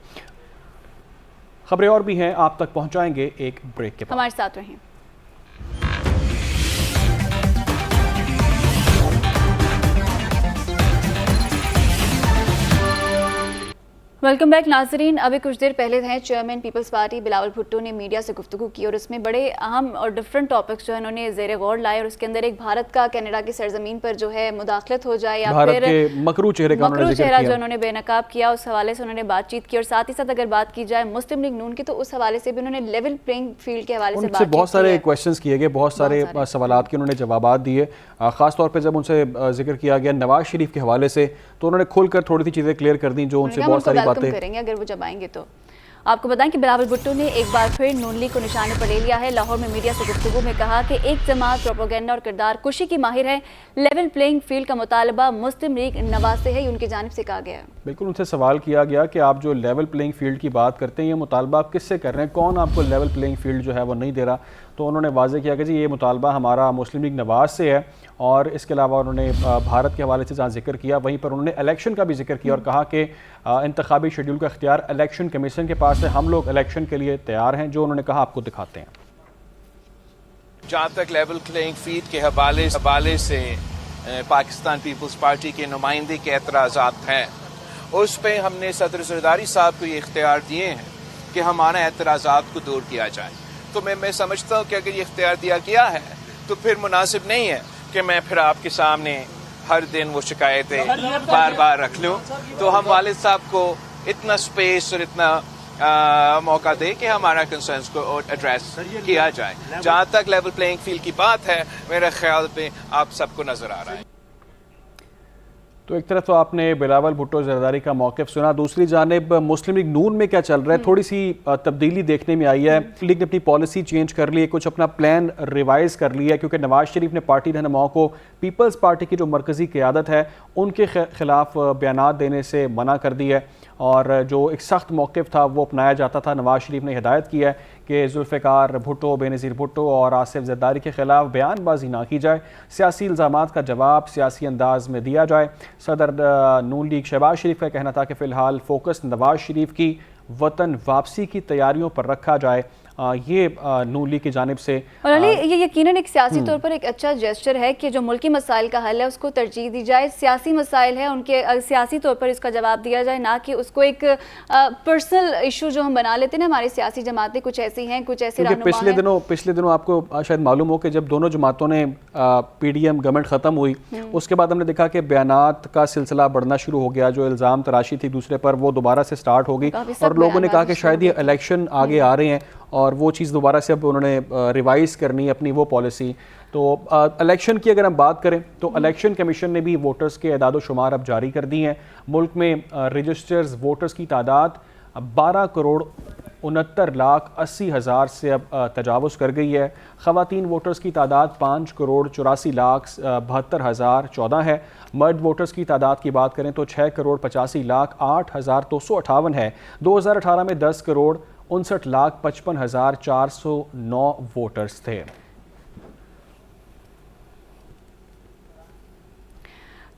खबरें और भी हैं, आप तक पहुंचाएंगे एक ब्रेक के बाद। हमारे साथ रहें। वेलकम बैक नाजरीन। अभी कुछ देर पहले हैं चेयरमैन पीपल्स पार्टी बिलावल भुट्टो ने मीडिया से गुफ्तगू की और उसमें बड़े अहम और डिफरेंट टॉपिक्स जो है उन्होंने ज़ेरे गौर लाए और उसके अंदर एक भारत का कनाडा की सरजमीन पर जो है मुदाखलत हो जाए या फिर मकरू चेहरा जो उन्होंने बेनकाब किया, उस हवाले से उन्होंने बातचीत की। और साथ ही साथ अगर बात की जाए मुस्लिम लीग नून की तो उस हवाले से भी उन्होंने लेवल प्लेइंग फील्ड के हवाले से बात की। बहुत सारे क्वेश्चंस किए गए, बहुत सारे सवालात के उन्होंने जवाबात दिए। खासतौर पर जब उनसे जिक्र किया गया नवाज शरीफ के हवाले से तो उन्होंने खुलकर थोड़ी सी चीज़ें क्लियर कर दी जो उनसे बहुत सारी बातें करेंगे अगर वो जब आएंगे तो। आपको बताएं कि बिलावल भुट्टो ने एक बार फिर नून लीग को निशाने पर ले लिया है। लाहौर में मीडिया से गुफ्तगू में कहा कि एक जमात प्रोपेगेंडा और किरदार कुशी की माहिर है, लेवल प्लेइंग फील्ड का मुतालबा मुस्लिम लीग नवाज से है, ये उनकी जानिब से कहा गया है। बिल्कुल उनसे सवाल किया गया कि आप जो लेवल प्लेइंग फील्ड की बात करते हैं ये मुतालबा आप किससे कर रहे हैं, कौन आपको लेवल प्लेइंग फील्ड जो है वो नहीं दे रहा। तो उन्होंने वाज़ेह किया कि जी ये मुतालबा हमारा मुस्लिम लीग नवाज से है। और इसके अलावा उन्होंने भारत के हवाले से जहाँ जिक्र किया वहीं पर उन्होंने इलेक्शन का भी जिक्र किया और कहा कि इंतखाबी शेड्यूल का इख्तियार इलेक्शन कमीशन के पास है, हम लोग इलेक्शन के लिए तैयार हैं। जो उन्होंने कहा आपको दिखाते हैं। जहाँ तक लेवल प्लेइंग फील्ड के हवाले से पाकिस्तान पीपल्स पार्टी के नुमाइंदे के एतराज़ात हैं, उस पर हमने सदर ज़रदारी साहब को ये इख्तियार दिए हैं कि हमारे एतराज़ात को दूर किया जाए। तो मैं समझता हूँ कि अगर ये इख्तियार दिया गया है तो फिर मुनासिब नहीं है कि मैं फिर आपके सामने हर दिन वो शिकायतें बार बार रख लूँ। तो हम वालिद साहब को इतना स्पेस और इतना मौका दे कि हमारा कंसर्न्स को एड्रेस किया जाए। जहाँ तक लेवल प्लेइंग फील्ड की बात है, मेरे ख्याल पे आप सबको नजर आ रहा है। तो एक तरफ तो आपने बिलावल भुट्टो ज़रदारी का मौक़िफ़ सुना, दूसरी जानिब मुस्लिम लीग नून में क्या चल रहा है, थोड़ी सी तब्दीली देखने में आई है। लीग ने अपनी पॉलिसी चेंज कर ली है, कुछ अपना प्लान रिवाइज़ कर लिया है क्योंकि नवाज शरीफ ने पार्टी रहनुमाओं को पीपल्स पार्टी की जो मरकज़ी क़यादत है उनके ख़िलाफ़ बयानात देने से मना कर दी है और जो एक सख्त मौक़िफ़ था वो अपनाया जाता था। नवाज शरीफ ने हिदायत की है कि जुल्फ़िकार भुट्टो, बेनज़ीर भुट्टो और आसिफ ज़रदारी के ख़िलाफ़ बयानबाजी ना की जाए, सियासी इल्ज़ामात का जवाब सियासी अंदाज में दिया जाए। सदर नून लीग शहबाज शरीफ का कहना था कि फ़िलहाल फ़ोकस नवाज शरीफ की वतन वापसी की तैयारियों पर रखा जाए। ये नून लीग की जानिब से और अली ये यकीनन एक सियासी तौर पर एक अच्छा जेस्चर है कि जो मुल्की मसाइल का हल है उसको तरजीह दी जाए, सियासी मसाइल है उनके सियासी तौर पर इसका जवाब दिया जाए, ना कि उसको एक पर्सनल इशू जो हम बना लेते हैं ना। हमारी सियासी जमातें कुछ ऐसी हैं, कुछ ऐसी पिछले दिनों आपको शायद मालूम हो कि जब दोनों जमातों ने PDM गवर्नमेंट ख़त्म हुई उसके बाद हमने देखा कि बयानात का सिलसिला बढ़ना शुरू हो गया। जो इल्ज़ाम तराशी थी दूसरे पर वो दोबारा से स्टार्ट हो गई और लोगों ने कहा कि शायद ये इलेक्शन आगे आ रहे हैं और वो चीज़ दोबारा से अब उन्होंने रिवाइज़ करनी है अपनी वो पॉलिसी। तो इलेक्शन की अगर हम बात करें तो इलेक्शन कमीशन ने भी वोटर्स के एदाद व शुमार अब जारी कर दी हैं। मुल्क में रजिस्टर्ड वोटर्स की तादाद 12,69,80,000 से अब तजावुज़ कर गई है। ख़वातीन वोटर्स की तादाद 5,84,72,014 है। मर्द वोटर्स की तादाद की बात करें तो 6,85,08,258 है। 2018 में 10,59,55,409 वोटर्स थे।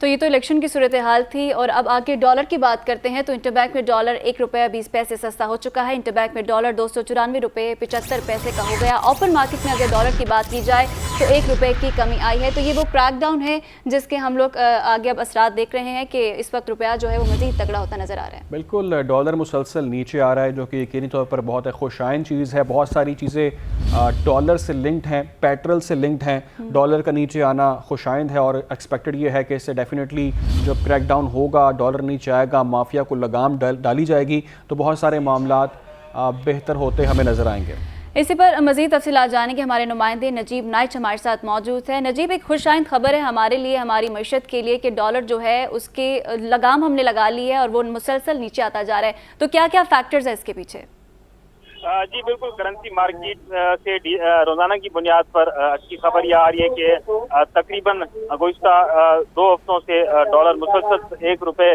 तो ये तो इलेक्शन की सूरत हाल थी और अब आगे डॉलर की बात करते हैं। तो इंटरबैंक में डॉलर 1 रुपया 20 पैसे सस्ता हो चुका है। इंटरबैंक में डॉलर 294 रुपये 75 पैसे का हो गया। ओपन मार्केट में अगर डॉलर की बात की जाए तो 1 रुपये की कमी आई है। तो ये वो क्रैकडाउन है जिसके हम लोग आगे अब असरात देख रहे हैं कि इस वक्त रुपया जो है वो मज़ीद तगड़ा होता नज़र आ रहा है। बिल्कुल डॉलर मुसलसल नीचे आ रहा है जो कि यकीनी तौर पर बहुत खुशाइन चीज़ है। बहुत सारी चीज़ें डॉलर से लिंक्ड हैं, पेट्रोल से लिंक्ड हैं। डॉलर का नीचे आना खुशाइन है और एक्सपेक्टेड ये है कि इससे डेफिनेटली जब क्रैकडाउन होगा, डॉलर नीचे आएगा, माफिया को लगाम डाली जाएगी तो बहुत सारे मामलात बेहतर होते हमें नज़र आएंगे। इसी पर मज़ीद तफसीलात जाने के हमारे नुमाइंदे नजीब नाइच हमारे साथ मौजूद है। नजीब, एक खुशाइन खबर है हमारे लिए, हमारी मईशत के लिए कि डॉलर जो है उसके लगाम हमने लगा ली है और वो मुसलसल नीचे आता जा रहा है। तो क्या क्या फैक्टर्स है इसके पीछे? जी बिल्कुल, करेंसी मार्केट से रोजाना की बुनियाद पर अच्छी खबर यह आ रही है कि तकरीबन गुज़िश्ता 2 हफ्तों से डॉलर मुसलसल 1 रुपए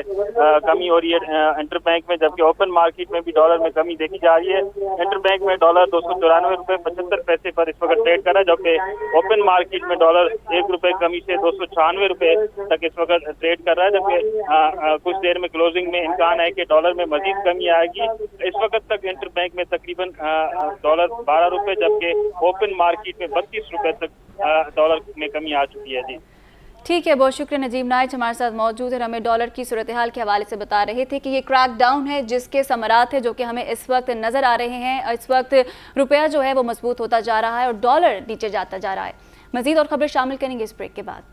कमी हो रही है इंटर बैंक में, जबकि ओपन मार्केट में भी डॉलर में कमी देखी जा रही है। इंटर बैंक में डॉलर 294 रुपए 75 पैसे पर इस वक्त ट्रेड कर रहा है, जबकि ओपन मार्केट में डॉलर 1 रुपए कमी से 296 रुपए तक इस वक्त ट्रेड कर रहा है, जबकि कुछ देर में क्लोजिंग में इम्कान है कि डॉलर में मजीद कमी आएगी। इस वक्त तक इंटर बैंक में तकरीबन डॉलर 12 रुपए, जबकि ओपन मार्केट में 32 रुपए तक डॉलर में कमी आ चुकी है। जी ठीक है, बहुत शुक्रिया नजीम नाइच हमारे साथ मौजूद है। हमें डॉलर की सूरत हाल के हवाले से बता रहे थे कि ये क्रैक डाउन है जिसके समरात है जो कि हमें इस वक्त नज़र आ रहे हैं। इस वक्त रुपया जो है वो मजबूत होता जा रहा है और डॉलर नीचे जाता जा रहा है। मजीद और खबरें शामिल करेंगे इस ब्रेक के बाद।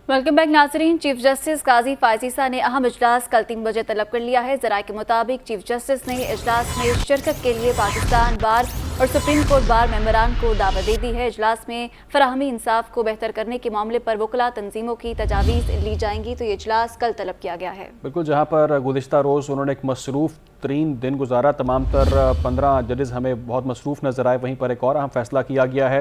वेलकम बैक नाजरीन। चीफ जस्टिस काजी फायज ईसा ने अहम इजलास कल 3 बजे तलब कर लिया है। ज़राए के मुताबिक चीफ जस्टिस ने इजलास में शिरकत के लिए पाकिस्तान बार और सुप्रीम कोर्ट बार मेंबरान को दावत दे दी है। इजलास में फराहमी इंसाफ को बेहतर करने के मामले पर वकला तंजीमों की तजावीज़ ली जाएंगी, तो ये इजलास कल तलब किया गया है। बिल्कुल, जहाँ पर गुज़िश्ता रोज़ उन्होंने एक मसरूफ़ तरीन दिन गुजारा, तमाम तर 15 जजेस हमें बहुत मसरूफ़ नज़र आए, वहीं पर एक और अहम फैसला किया गया है।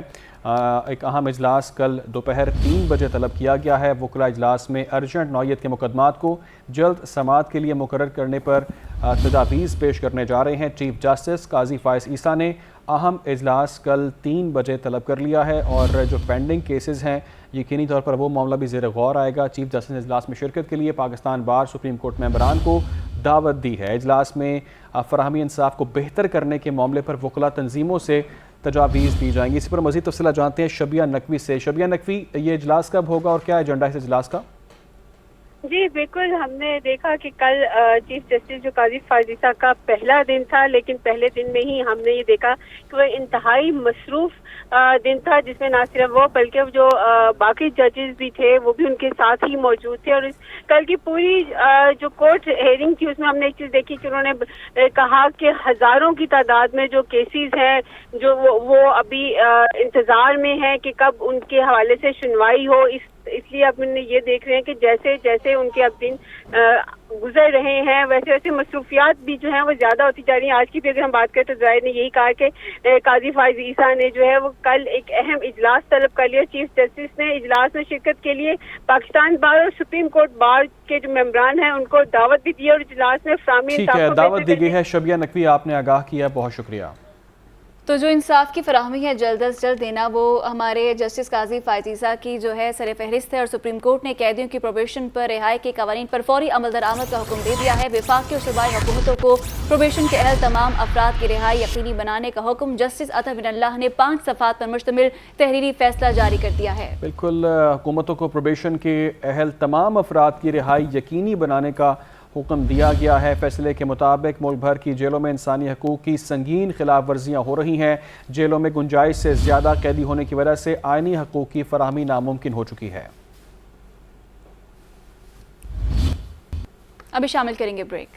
एक अहम इजलास कल दोपहर 3 बजे तलब किया गया है। वकला इजलास में अर्जेंट नौयत के मुकदमात को जल्द समाअत के लिए मुकर्रर करने पर तजावीज़ पेश करने जा रहे हैं। चीफ जस्टिस काजी फायज ईसा ने अहम इजलास कल 3 बजे तलब कर लिया है और जो पेंडिंग केसेस हैं यकीनी तौर पर वो मामला भी ज़ेर गौर आएगा। चीफ जस्टिस ने इजलास में शिरकत के लिए पाकिस्तान बार सुप्रीम कोर्ट मेंबरान को दावत दी है। इजलास में फराहमी इंसाफ को बेहतर करने के मामले पर वकला तंजीमों से तजावीज़ दी जाएंगी। इस पर मज़ीद तफसीलात जानते हैं शबिया नकवी से। शबिया नकवी, ये इजलास कब होगा और क्या एजेंडा है इस इजलास का? जी बिल्कुल, हमने देखा कि कल चीफ जस्टिस जो काजी फायज ईसा का पहला दिन था, लेकिन पहले दिन में ही हमने ये देखा कि वह इंतहाई मसरूफ दिन था, जिसमें ना सिर्फ वो बल्कि जो बाकी जजेस भी थे वो भी उनके साथ ही मौजूद थे। और कल की पूरी जो कोर्ट हेयरिंग थी उसमें हमने एक चीज देखी कि उन्होंने कहा कि हजारों की तादाद में जो केसेस हैं जो वो अभी इंतजार में है कि कब उनके हवाले से सुनवाई हो। इसलिए अब हमने ये देख रहे हैं कि जैसे जैसे उनके अब दिन गुजर रहे हैं वैसे वैसे मसरूफियात भी जो हैं वो ज्यादा होती जा रही हैं। आज की भी अगर हम बात करें तो ज़ाहिर ने यही कहा कि काजी फायज ईसा ने जो है वो कल एक अहम इजलास तलब कर लिया। चीफ जस्टिस ने इजलास में शिरकत के लिए पाकिस्तान बार और सुप्रीम कोर्ट बार के जो मेंबरान हैं उनको दावत भी दी और इजलास में फराहमी दावत दी गई है। शबिया नकवी, आपने आगाह किया, बहुत शुक्रिया। तो जो इंसाफ की फराहमी है जल्द अज जल्द देना वो हमारे जस्टिस काजी फायज ईसा की जो है सर फहरिस्त है और सुप्रीम कोर्ट ने कैदियों की प्रोबेशन पर रिहाई के कवानीन पर फौरी अमल दरामद का हुक्म दे दिया है। वफाकी और सूबाई हुकूमतों को प्रोबेशन के अहल तमाम अफराद की रिहाई यकीनी बनाने का हुक्म जस्टिस अता बिन अल्लाह ने 5 सफ़ात पर मुश्तमिल तहरीरी फैसला जारी कर दिया है। बिल्कुल, हुकूमतों को प्रोबेशन के अहल तमाम अफराद की रिहाई यकीनी बनाने का हुक्म दिया गया है। फैसले के मुताबिक मुल्क भर की जेलों में इंसानी हकूक़ की संगीन खिलाफ वर्जियाँ हो रही हैं। जेलों में गुंजाइश से ज़्यादा कैदी होने की वजह से आइनी हकूक़ की फराहमी नामुमकिन हो चुकी है। अभी शामिल करेंगे ब्रेक।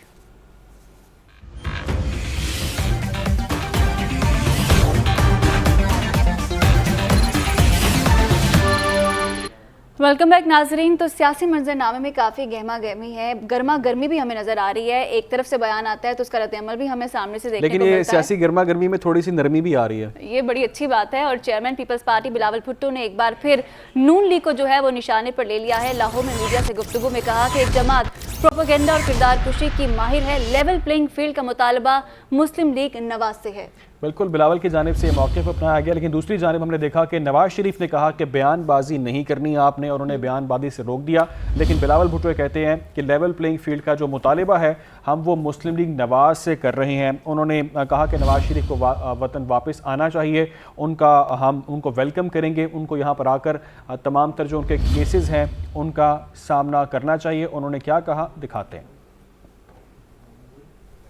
वेलकम बैक नाजरीन। तो सियासी मंजरनामे में काफ़ी गहमा गहमी है, गर्मा गर्मी भी हमें नज़र आ रही है। एक तरफ से बयान आता है तो उसका रद्द-ए-अमल भी हमें सामने से देखने को मिलता है। लेकिन ये सियासी गर्मा गर्मी में थोड़ी सी नरमी भी आ रही है, ये बड़ी अच्छी बात है। और चेयरमैन पीपल्स पार्टी बिलावल भुट्टो ने एक बार फिर नून लीग को जो है वो निशाने पर ले लिया है। लाहौर में मीडिया से गुफ्तगू में कहा कि एक जमात प्रोपेगेंडा और किरदार कुशी की माहिर है। लेवल प्लेइंग फील्ड का मुतालबा मुस्लिम लीग नवाज से है। बिल्कुल, बिलावल की जानिब से मौके पर अपनाया गया, लेकिन दूसरी जानिब हमने देखा कि नवाज शरीफ ने कहा कि बयानबाजी नहीं करनी आपने, और उन्हें बयानबाजी से रोक दिया। लेकिन बिलावल भुट्टो कहते हैं कि लेवल प्लेइंग फील्ड का जो मुतालिबा है हम वो मुस्लिम लीग नवाज से कर रहे हैं। उन्होंने कहा कि नवाज शरीफ को वतन वापस आना चाहिए, हम उनको वेलकम करेंगे, उनको यहाँ पर आकर तमाम तर जो उनके केसेस हैं उनका सामना करना चाहिए। उन्होंने क्या कहा, दिखाते हैं।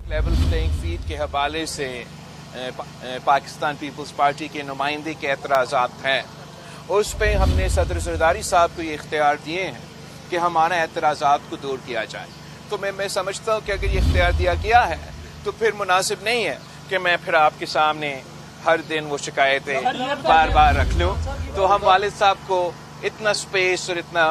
लेवल प्लेइंग फील्ड के हवाले से पाकिस्तान पीपल्स पार्टी के नुमाइंदे के एतराज़ात हैं, उस पर हमने सदर ज़रदारी साहब को ये इख्तियार दिए हैं कि हमारा एतराज़ात को दूर किया जाए। तो मैं समझता हूँ कि अगर ये इख्तियार दिया गया है तो फिर मुनासिब नहीं है कि मैं फिर आपके सामने हर दिन वो शिकायतें बार बार रख लूँ। तो हम वालिद साहब को इतना स्पेस और इतना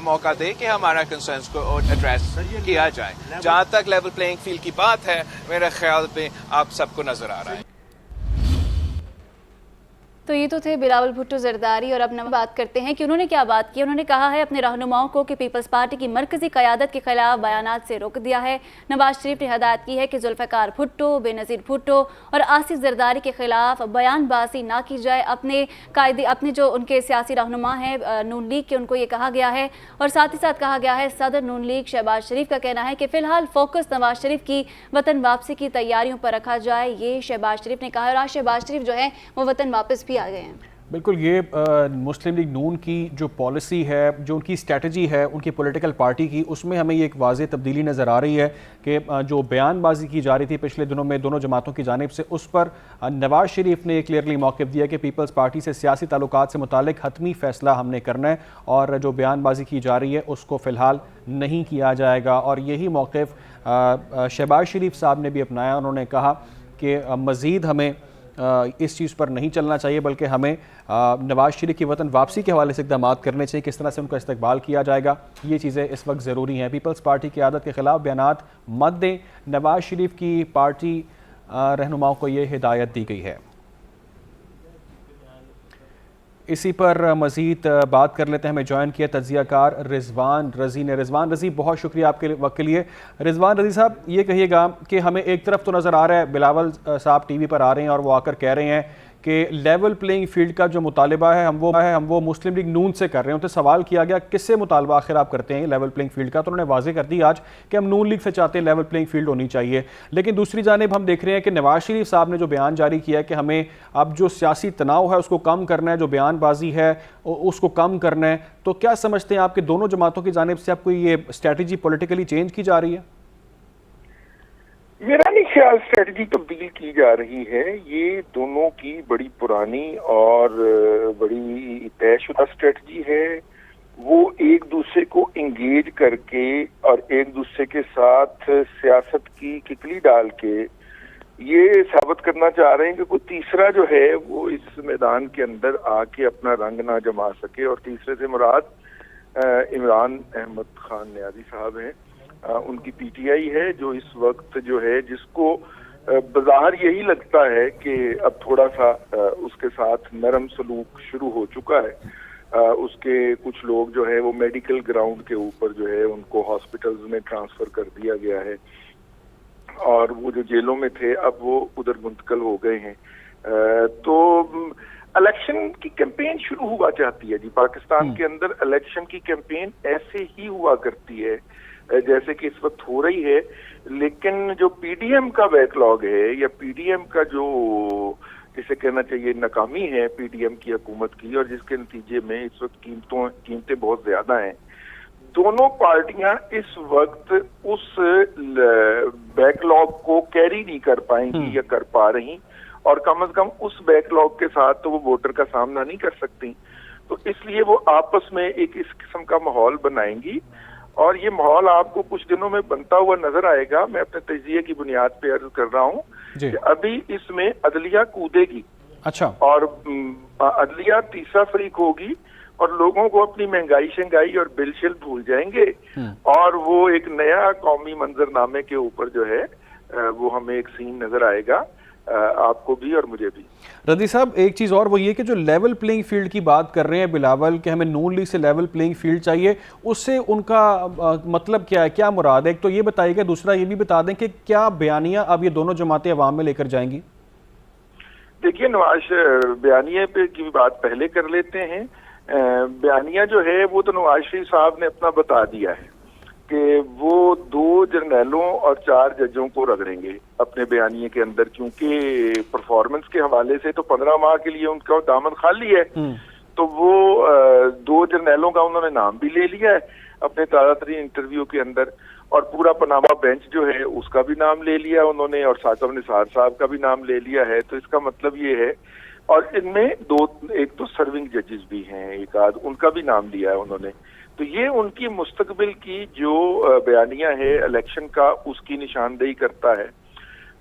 मौका दे कि हमारा कंसर्न्स को एड्रेस किया जाए। जहाँ तक लेवल प्लेइंग फील्ड की बात है, मेरे ख्याल में आप सबको नजर आ रहा है। तो ये तो थे बिलावल भुट्टो जरदारी, और अब हम बात करते हैं कि उन्होंने क्या बात की। उन्होंने कहा है अपने रहनुमाओं को कि पीपल्स पार्टी की मरकजी क़यादत के खिलाफ बयानात से रोक दिया है। नवाज शरीफ ने हदायत की है कि जुल्फ़िकार भुट्टो, बेनज़ीर भुट्टो और आसिफ जरदारी के खिलाफ बयानबाजी ना की जाए। अपने जो उनके सियासी रहनुमा हैं नून लीग के, उनको ये कहा गया है। और साथ ही साथ कहा गया है, सदर नून लीग शहबाज शरीफ का कहना है कि फ़िलहाल फोकस नवाज शरीफ की वतन वापसी की तैयारियों पर रखा जाए। ये शहबाज शरीफ ने कहा है, और आज शहबाज शरीफ जो है वो वतन वापस भी आ गए हैं। बिल्कुल, ये मुस्लिम लीग नून की जो पॉलिसी है, जो उनकी स्ट्रेटजी है उनकी पॉलिटिकल पार्टी की, उसमें हमें ये एक वाज़ेह तब्दीली नज़र आ रही है कि जो बयानबाजी की जा रही थी पिछले दिनों में दोनों जमातों की जानिब से, उस पर नवाज शरीफ ने क्लियरली मौक़िफ़ दिया कि पीपल्स पार्टी से सियासी ताल्लुकात से मुतालिक हतमी फ़ैसला हमने करना है और जो बयानबाजी की जा रही है उसको फ़िलहाल नहीं किया जाएगा। और यही मौक़िफ़ शहबाज शरीफ साहब ने भी अपनाया। उन्होंने कहा कि मज़ीद हमें इस चीज़ पर नहीं चलना चाहिए, बल्कि हमें नवाज शरीफ की वतन वापसी के हवाले से इक़दाम करने चाहिए। किस तरह से उनका इस्तकबाल किया जाएगा, ये चीज़ें इस वक्त ज़रूरी हैं। पीपल्स पार्टी की आदत के ख़िलाफ़ बयानात मत दें, नवाज शरीफ की पार्टी रहनुमाओं को ये हिदायत दी गई है। इसी पर मज़ीद बात कर लेते हैं। हमें ज्वाइन किया तज्ज़ियाकार रिजवान रज़ी ने। रिजवान रज़ी, बहुत शुक्रिया आपके वक्त के लिए। रिजवान रज़ी साहब, ये कहिएगा कि हमें एक तरफ तो नज़र आ रहा है बिलावल साहब टीवी पर आ रहे हैं और वो आकर कह रहे हैं कि लेवल प्लेइंग फील्ड का जो मुतालबा है हम वो मुस्लिम लीग नून से कर रहे हैं। उनसे सवाल किया गया किससे मुतालबा आखिर आप करते हैं लेवल प्लेइंग फील्ड का, तो उन्होंने वाज़ेह कर दी आज कि हम नून लीग से चाहते हैं लेवल प्लेइंग फील्ड होनी चाहिए। लेकिन दूसरी जानिब हम देख रहे हैं कि नवाज शरीफ साहब ने जो बयान जारी किया है कि हमें अब जो सियासी तनाव है उसको कम करना है, जो बयानबाजी है उसको कम करना है। तो क्या समझते हैं आपके दोनों जमातों की जानिब से आपको ये स्ट्रैटेजी पॉलिटिकली चेंज की जा रही है? मेरा नहीं ख्याल स्ट्रेटजी तब्दील की जा रही है। ये दोनों की बड़ी पुरानी और बड़ी तयशुदा स्ट्रेटजी है। वो एक दूसरे को इंगेज करके और एक दूसरे के साथ सियासत की किकली डाल के ये साबित करना चाह रहे हैं कि कोई तीसरा जो है वो इस मैदान के अंदर आके अपना रंग ना जमा सके। और तीसरे से मुराद इमरान अहमद खान न्याजी साहब हैं। उनकी पीटीआई है जो इस वक्त जो है जिसको बज़ाहिर यही लगता है कि अब थोड़ा सा उसके साथ नरम सलूक शुरू हो चुका है। उसके कुछ लोग जो है वो मेडिकल ग्राउंड के ऊपर जो है उनको हॉस्पिटल्स में ट्रांसफर कर दिया गया है और वो जो जेलों में थे अब वो उधर मुंतकिल हो गए हैं। तो इलेक्शन की कैंपेन शुरू हुआ चाहती है जी। पाकिस्तान के अंदर इलेक्शन की कैंपेन ऐसे ही हुआ करती है जैसे कि इस वक्त हो रही है। लेकिन जो पीडीएम का बैकलॉग है या पीडीएम का जो जिसे कहना चाहिए नाकामी है पीडीएम की हुकूमत की, और जिसके नतीजे में इस वक्त कीमतें बहुत ज्यादा हैं, दोनों पार्टियां इस वक्त उस बैकलॉग को कैरी नहीं कर पाएंगी या कर पा रही, और कम से कम उस बैकलॉग के साथ तो वो वोटर का सामना नहीं कर सकती। तो इसलिए वो आपस में एक इस किस्म का माहौल बनाएंगी और ये माहौल आपको कुछ दिनों में बनता हुआ नजर आएगा। मैं अपने तजिए की बुनियाद पे अर्ज कर रहा हूँ कि अभी इसमें अदलिया कूदेगी। अच्छा। और अदलिया तीसरा फरीक होगी और लोगों को अपनी महंगाई शंगाई और बिल शिल भूल जाएंगे और वो एक नया कौमी मंजरनामे के ऊपर जो है वो हमें एक सीन नजर आएगा, आपको भी और मुझे भी। रज़ी साहब, एक चीज़ और वो ये कि जो लेवल प्लेइंग फील्ड की बात कर रहे हैं बिलावल कि हमें नून लीग से लेवल प्लेइंग फील्ड चाहिए, उससे उनका मतलब क्या है, क्या मुराद है? एक तो ये बताइएगा, दूसरा ये भी बता दें कि क्या बयानिया अब ये दोनों जमातें अवाम में लेकर जाएंगी? देखिए, नवाज बयानिया पे की बात पहले कर लेते हैं। बयानिया जो है वो तो नवाज शरीफ साहब ने अपना बता दिया है कि वो 2 जर्नैलों और 4 जजों को रगड़ेंगे अपने बयानिए के अंदर, क्योंकि परफॉर्मेंस के हवाले से तो 15 माह के लिए उनका दामन खाली है। तो वो 2 जर्नैलों का उन्होंने नाम भी ले लिया है अपने ताज़ा तरीन इंटरव्यू के अंदर, और पूरा पनामा बेंच जो है उसका भी नाम ले लिया उन्होंने, और साकिब निसार साहब का भी नाम ले लिया है। तो इसका मतलब ये है, और इनमें एक तो सर्विंग जजेस भी हैं, एक आध उनका भी नाम लिया है उन्होंने। तो ये उनकी मुस्तकबिल की जो बयानिया है इलेक्शन का, उसकी निशानदेही करता है।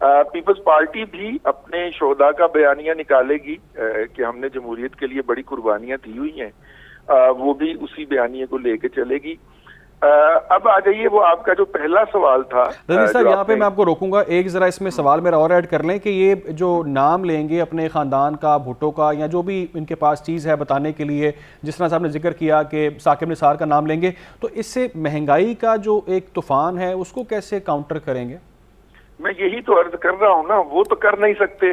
पीपल्स पार्टी भी अपने शोहदा का बयानिया निकालेगी कि हमने जमहूरियत के लिए बड़ी कुर्बानियां दी हुई हैं वो भी उसी बयानिए को लेके चलेगी। अब आ जाइए वो आपका जो पहला सवाल था रजीक साहब, यहाँ पे मैं आपको रोकूंगा, एक जरा इसमें सवाल मेरा और ऐड कर लें कि ये जो नाम लेंगे अपने ख़ानदान का, भुट्टो का, या जो भी इनके पास चीज़ है बताने के लिए, जिस तरह से आपने जिक्र किया कि साकिब निसार का नाम लेंगे, तो इससे महंगाई का जो एक तूफान है उसको कैसे काउंटर करेंगे? मैं यही तो अर्ज कर रहा हूँ ना, वो तो कर नहीं सकते,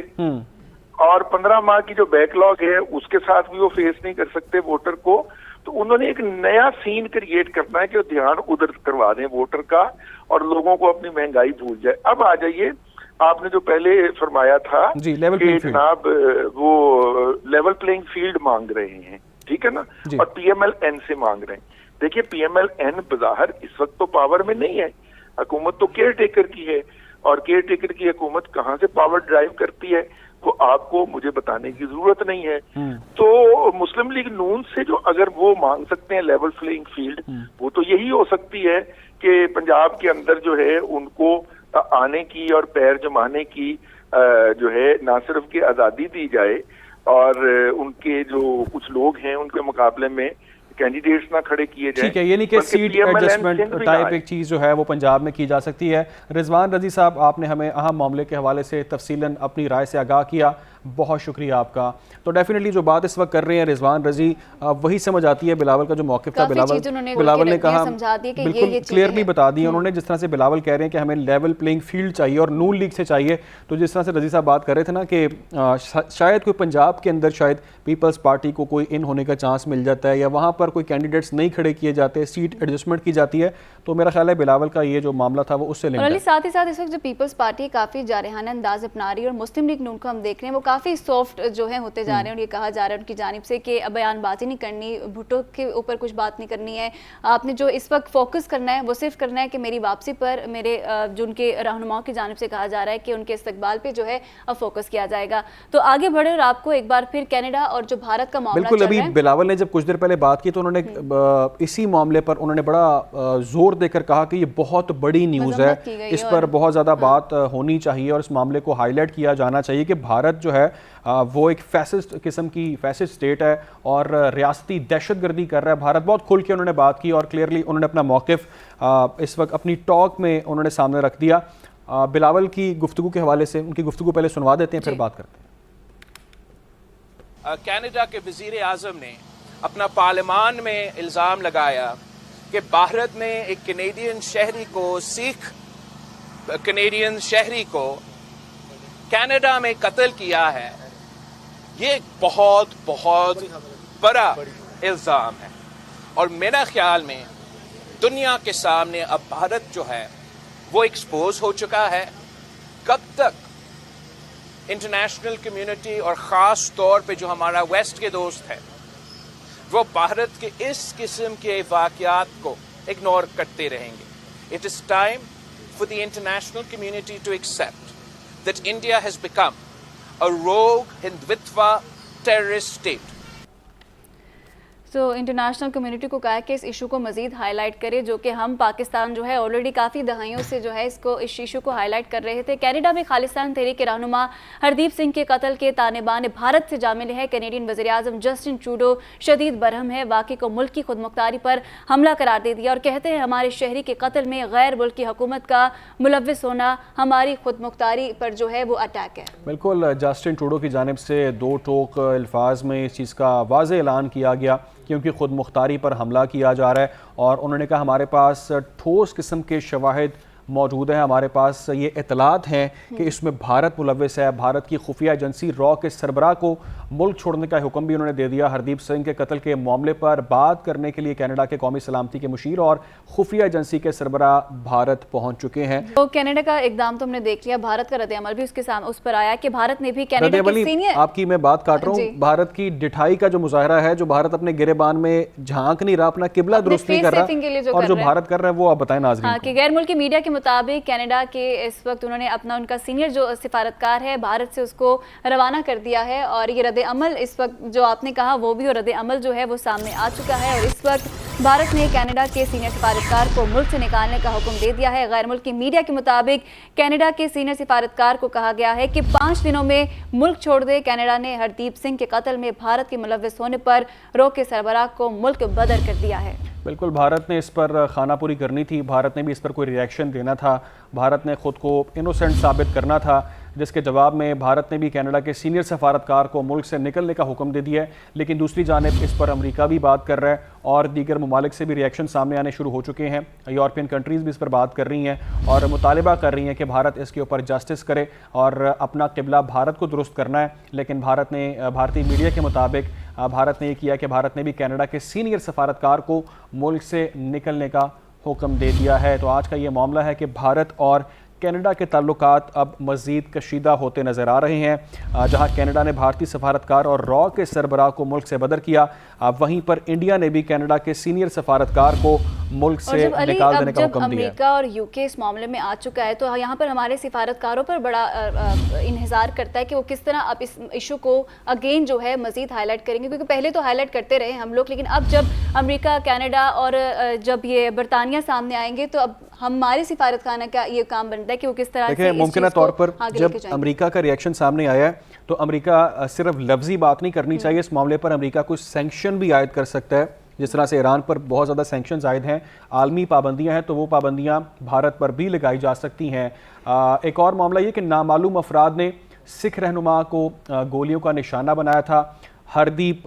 और 15 माह की जो बैकलॉग है उसके साथ भी वो फेस नहीं कर सकते वोटर को। तो उन्होंने एक नया सीन क्रिएट करना है कि ध्यान उधर करवा दें वोटर का और लोगों को अपनी महंगाई भूल जाए। अब आ जाइए, आपने जो पहले फरमाया था जी, लेवल कि जनाब वो लेवल प्लेइंग फील्ड मांग रहे हैं, ठीक है ना, और PMLN से मांग रहे हैं। देखिए PMLN बज़ाहिर इस वक्त तो पावर में नहीं है, हुकूमत तो केयर टेकर की है, और केयर टेकर की हुकूमत कहाँ से पावर ड्राइव करती है वो आपको मुझे बताने की जरूरत नहीं है। तो मुस्लिम लीग नून से जो अगर वो मांग सकते हैं लेवल प्लेइंग फील्ड, वो तो यही हो सकती है कि पंजाब के अंदर जो है उनको आने की और पैर जमाने की जो है ना सिर्फ की आज़ादी दी जाए, और उनके जो कुछ लोग हैं उनके मुकाबले में कैंडिडेट्स ना खड़े किए जाए। ठीक है, ये नहीं कि सीट एडजस्टमेंट टाइप एक चीज़ जो है वो पंजाब में की जा सकती है। रिजवान रजी साहब, आपने हमें अहम मामले के हवाले से तफसीलन अपनी राय से आगाह किया, बहुत शुक्रिया आपका। तो डेफिनेटली जो बात इस वक्त कर रहे हैं रिजवान रजी, वही समझ आती है बिलावल का जो मौक़िफ़ था। बिलावल ने कहा, बिल्कुल क्लियरली बता दिया उन्होंने, जिस तरह से बिलावल कह रहे हैं कि हमें लेवल प्लेइंग फील्ड चाहिए और नून लीग से चाहिए। तो जिस तरह से रजी साहब बात कर रहे थे ना कि शायद कोई पंजाब के अंदर शायद पीपल्स पार्टी को कोई इन होने का चांस मिल जाता है, या वहाँ पर कोई कैंडिडेट्स नहीं खड़े किए जाते, सीट एडजस्टमेंट की जाती है, तो मेरा ख्याल है बिलावल का ये जो मामला था वो उससे लिंक्ड है। साथ ही साथ इस वक्त जो पीपल्स पार्टी काफ़ी जारहाना अंदाज अपना रही है और मुस्लिम लीग नून को हम देख रहे हैं वो काफ़ी सॉफ्ट जो है होते जा रहे हैं, और ये कहा जा रहा है उनकी जानिब से कि बयानबाजी नहीं करनी, भुट्टो के ऊपर कुछ बात नहीं करनी है, आपने जो इस वक्त फोकस करना है वो सिर्फ करना है कि मेरी वापसी पर मेरे जो उनके रहनुमाओं की जानिब से कहा जा रहा है कि उनके इस्तकबाल पे जो है अब फोकस किया जाएगा। तो आगे बढ़े और आपको एक बार फिर कनाडा और जो भारत का मामला बिल्कुल, अभी बिलावल ने जब कुछ देर पहले बात की तो उन्होंने इसी मामले पर उन्होंने बड़ा जोर देकर कहा कि ये बहुत बड़ी न्यूज़ है, इस पर बहुत ज़्यादा बात होनी चाहिए और इस मामले को हाईलाइट किया जाना चाहिए कि भारत जो है वो एक फैसिस्ट किस्म की फैसिस्ट स्टेट है और रियासती दहशतगर्दी कर रहा है। भारत बहुत खुल के उन्होंने बात की और क्लियरली उन्होंने अपना मौक़िफ़ इस वक्त अपनी टॉक में उन्होंने सामने रख दिया। बिलावल की गुफ्तगू के हवाले से उनकी गुफ्तगू पहले सुनवा देते हैं, फिर बात करते हैं। कनाडा के वज़ीर आज़म ने अपना पार्लियामान में इल्ज़ाम लगाया कि भारत ने एक कैनेडियन शहरी को, सिख कैनेडियन शहरी को कनाडा में कत्ल किया है। ये बहुत बहुत बड़ा इल्ज़ाम है और मेरा ख्याल में दुनिया के सामने अब भारत जो है वो एक्सपोज हो चुका है। कब तक इंटरनेशनल कम्युनिटी और ख़ास तौर पे जो हमारा वेस्ट के दोस्त है वो भारत के इस किस्म के वाक़यात को इग्नोर करते रहेंगे। It is time for the international community to accept that India has become a rogue Hindutva terrorist state. तो इंटरनेशनल कम्युनिटी को कहा कि इस इशू को मज़ीद हाईलाइट करे, जो कि हम पाकिस्तान जो है ऑलरेडी काफ़ी दहाइयों से जो है इस इशू को हाईलाइट कर रहे थे। कनाडा में खालिस्तान तहरीक के रहनुमा हरदीप सिंह के कत्ल के तानेबान भारत से जा मिले हैं। कैनेडियन वज़ीर आज़म जस्टिन ट्रूडो शदीद बरहम है, वाक़े को मुल्क की खुदमुख्तारी पर हमला करार दे दिया और कहते हैं हमारे शहरी के कत्ल में गैर मुल्की हुकूमत का मुलव्विस होना हमारी खुदमुख्तारी पर जो है वो अटैक है। बिल्कुल, जस्टिन ट्रूडो की जानिब से दो टोक अल्फाज में इस चीज़ का वाज़ेह ऐलान किया गया क्योंकि खुद मुख्तारी पर हमला किया जा रहा है और उन्होंने कहा हमारे पास ठोस किस्म के शवाहिद मौजूद हैं, हमारे पास ये इतलात हैं कि इसमें भारत मुलव्विस है। भारत की खुफिया एजेंसी रॉ के सरबराह को मुल्क छोड़ने का हुक्म भी उन्होंने दे दिया। हरदीप सिंह के कत्ल के मामले पर बात करने के लिए कनाडा के कौमी सलामती के मुशीर और खुफिया एजेंसी के सरबराह भारत पहुंच चुके हैं। तो कनाडा का इकदाम तो हमने देख लिया, भारत का रद्द-ए-अमल भी उसके सामने उस पर आया कि भारत ने भी कनाडा के सीनियर आपकी मैं बात काट रहा हूँ, भारत की डिठाई का जो मुजाहरा है, जो भारत अपने गिरेबान में झांक नहीं रहा, अपना किबला दुरुस्त नहीं कर रहा और जो भारत कर रहा है वो आप बताएं नाज़रीन को। गैर मुल्की मीडिया के मुताबिक कनाडा के इस वक्त उन्होंने अपना उनका सीनियर जो सिफारतकार है भारत से उसको रवाना कर दिया है और ये रद्द-ए-अमल इस वक्त जो आपने कहा वो भी रद्द-ए-अमल जो है वो सामने आ चुका है और इस वक्त भारत ने कनाडा के सीनियर सिफारतकार को मुल्क से निकालने का हुक्म दे दिया है। गैर मुल्की मीडिया के मुताबिक कनाडा के सीनियर सिफारतकार को कहा गया है कि 5 दिनों में मुल्क छोड़ दे। कनाडा ने हरदीप सिंह के कत्ल में भारत के मुलव्विस होने पर रो के सरबराह को मुल्क बदर कर दिया है। बिल्कुल, भारत ने इस पर खानापुरी करनी थी, भारत ने भी इस पर कोई रिएक्शन देना था, भारत ने ख़ुद को इनोसेंट साबित करना था, जिसके जवाब में भारत ने भी कनाडा के सीनियर सफारतकार को मुल्क से निकलने का हुक्म दे दिया है। लेकिन दूसरी जानिब इस पर अमेरिका भी बात कर रहा है और दीगर ममालिक से भी रिएक्शन सामने आने शुरू हो चुके हैं। यूरोपियन कंट्रीज़ भी इस पर बात कर रही हैं और मुतालिबा कर रही हैं कि भारत इसके ऊपर जस्टिस करे और अपना क़िबला भारत को दुरुस्त करना है। लेकिन भारत ने, भारतीय मीडिया के मुताबिक भारत ने ये किया कि भारत ने भी कनाडा के सीनियर सफारतकार को मुल्क से निकलने का हुक्म दे दिया है। तो आज का ये मामला है कि भारत और कनाडा के ताल्लुकात अब मज़ीद कशीदा होते नज़र आ रहे हैं। जहां कनाडा ने भारतीय सफारतकार और रॉ के सरबराह को मुल्क से बदर किया, वहीं पर इंडिया ने भी कनाडा के सीनियर सफारतकार को मुल्क से निकाल देने का हुक्म दिया है। अमेरिका और यूके इस मामले में आ चुका है तो यहाँ पर हमारे सिफारतकारों पर बड़ा इंतज़ार करता है कि वो किस तरह अब इस इशू को अगेन जो है मज़ीद हाईलाइट करेंगे, क्योंकि पहले तो हाईलाइट करते रहे हम लोग, लेकिन अब जब अमेरिका, कनाडा और जब ये बरतानिया सामने आएंगे तो अब हमारे सिफारतखाना का ये काम बनता है कि वो किस तरह से मुमकिन तौर पर जब अमेरिका का रिएक्शन सामने आया है तो अमेरिका सिर्फ लफ्जी बात नहीं करनी चाहिए इस मामले पर, अमेरिका कुछ सैंक्शन भी आयद कर सकता है। जिस तरह से ईरान पर बहुत ज़्यादा सैंक्शंस आयद हैं, आलमी पाबंदियां हैं, तो वो पाबंदियां भारत पर भी लगाई जा सकती हैं। एक और मामला ये कि नामालूम अफराद ने सिख रहनुमा को गोलियों का निशाना बनाया था। हरदीप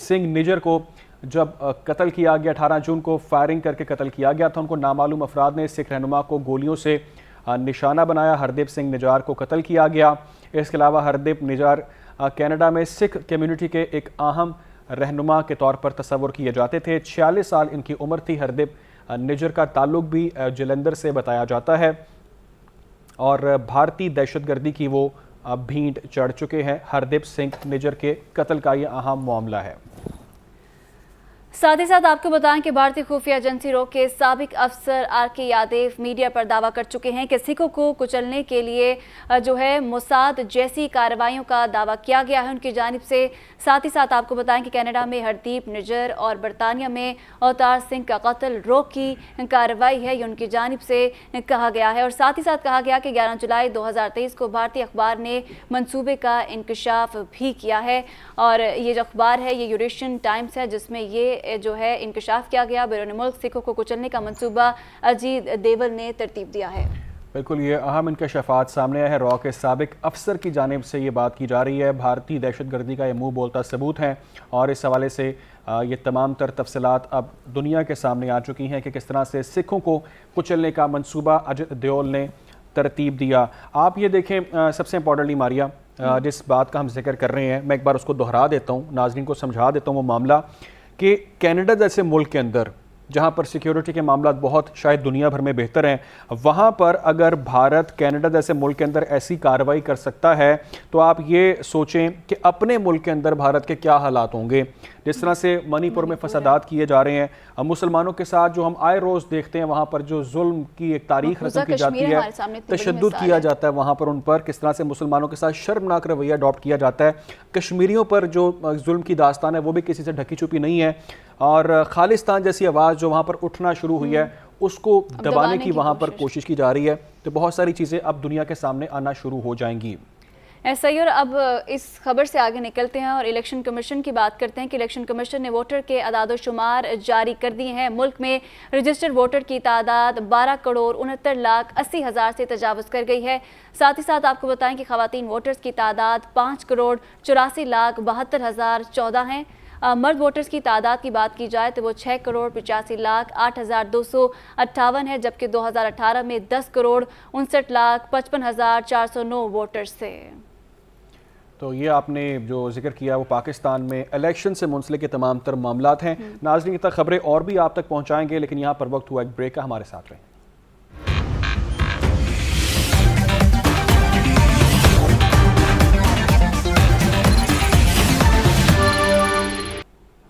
सिंह निजर को जब कत्ल किया गया 18 जून को फायरिंग करके कत्ल किया गया था, उनको नामालूम अफराद ने सिख रहनुमा को गोलियों से निशाना बनाया। हरदीप सिंह निजार को कत्ल किया गया। इसके अलावा हरदीप निजार कनाडा में सिख कम्युनिटी के एक अहम रहनुमा के तौर पर तस्वर किए जाते थे। 46 साल इनकी उम्र थी। हरदीप निजर का ताल्लुक भी जलंधर से बताया जाता है और भारतीय दहशतगर्दी की वो भींट चढ़ चुके हैं। हरदीप सिंह निजर के कत्ल का ये अहम मामला है। साथ ही साथ आपको बताएं कि भारतीय खुफिया एजेंसी रॉ के साबिक अफसर आर.के. यादव मीडिया पर दावा कर चुके हैं कि सिखों को कुचलने के लिए जो है मोसाद जैसी कार्रवाइयों का दावा किया गया है उनकी जानिब से। साथ ही साथ आपको बताएं कि कनाडा में हरदीप निजर और बरतानिया में अवतार सिंह का कत्ल रॉ की कार्रवाई है, ये उनकी जानिब से कहा गया है। और साथ ही साथ कहा गया कि 11 जुलाई 2023 को भारतीय अखबार ने मंसूबे का इंकशाफ भी किया है और ये जो अखबार है ये यूरेशियन टाइम्स है, जिसमें ये जो है इंकशाफ किया गया। बैरून मुल्क सिखों को कुचलने का मंसूबा अजीत देवल ने तरतीब दिया है। बिल्कुल, ये अहम इंकशाफात सामने आए हैं। रॉ के साबिक अफसर की जानिब से ये बात की जा रही है। भारतीय दहशतगर्दी का ये मुंह बोलता सबूत है और इस हवाले से ये तमाम तर तफसीलात अब दुनिया के सामने आ चुकी हैं कि किस तरह से सिखों को कुचलने का मंसूबा अजीत देवल ने तरतीब दिया। आप ये देखें, सबसे इंपॉर्टेंटली मारिया, जिस बात का हम जिक्र कर रहे हैं, मैं एक बार उसको दोहरा देता हूँ, नाज़रीन को समझा देता हूँ वो मामला कि कनाडा जैसे मुल्क के अंदर जहाँ पर सिक्योरिटी के मामला बहुत शायद दुनिया भर में बेहतर हैं, वहाँ पर अगर भारत कनाडा जैसे मुल्क के अंदर ऐसी कार्रवाई कर सकता है तो आप ये सोचें कि अपने मुल्क के अंदर भारत के क्या हालात होंगे। जिस तरह से मणिपुर में फसादात किए जा रहे हैं, मुसलमानों के साथ जो हम आए रोज़ देखते हैं, वहाँ पर जो जुल्म की एक तारीख रस्म की जाती है, तशद्दुद किया जाता है वहाँ पर उन पर, किस तरह से मुसलमानों के साथ शर्मनाक रवैया अडॉप्ट किया जाता है। कश्मीरियों पर जो जुल्म की दास्तान है वो भी किसी से ढकी छुपी नहीं है और खालिस्तान जैसी आवाज़ जो वहाँ पर उठना शुरू हुई है उसको दबाने की वहाँ पर कोशिश की जा रही है। तो बहुत सारी चीज़ें अब दुनिया के सामने आना शुरू हो जाएंगी। ऐसा ही। और अब इस खबर से आगे निकलते हैं और इलेक्शन कमीशन की बात करते हैं कि इलेक्शन कमीशन ने वोटर के अदाद-ओ-शुमार जारी कर दिए हैं। मुल्क में रजिस्टर्ड वोटर की तादाद 12,69,80,000 से तजावज़ कर गई है। साथ ही साथ आपको बताएं कि ख़वातीन वोटर्स की तादाद 5,84,72,014 हैं। मर्द वोटर्स की तादाद की बात की जाए तो वो 6,85,08,258 है, जबकि 2018 में 10,59,55,409 वोटर्स थे। तो ये आपने जो जिक्र किया वो पाकिस्तान में इलेक्शन से मुंसलिक के तमाम तर मामलात हैं। नाज़रीन तक खबरें और भी आप तक पहुँचाएंगे, लेकिन यहाँ पर वक्त हुआ एक ब्रेक का। हमारे साथ रहें।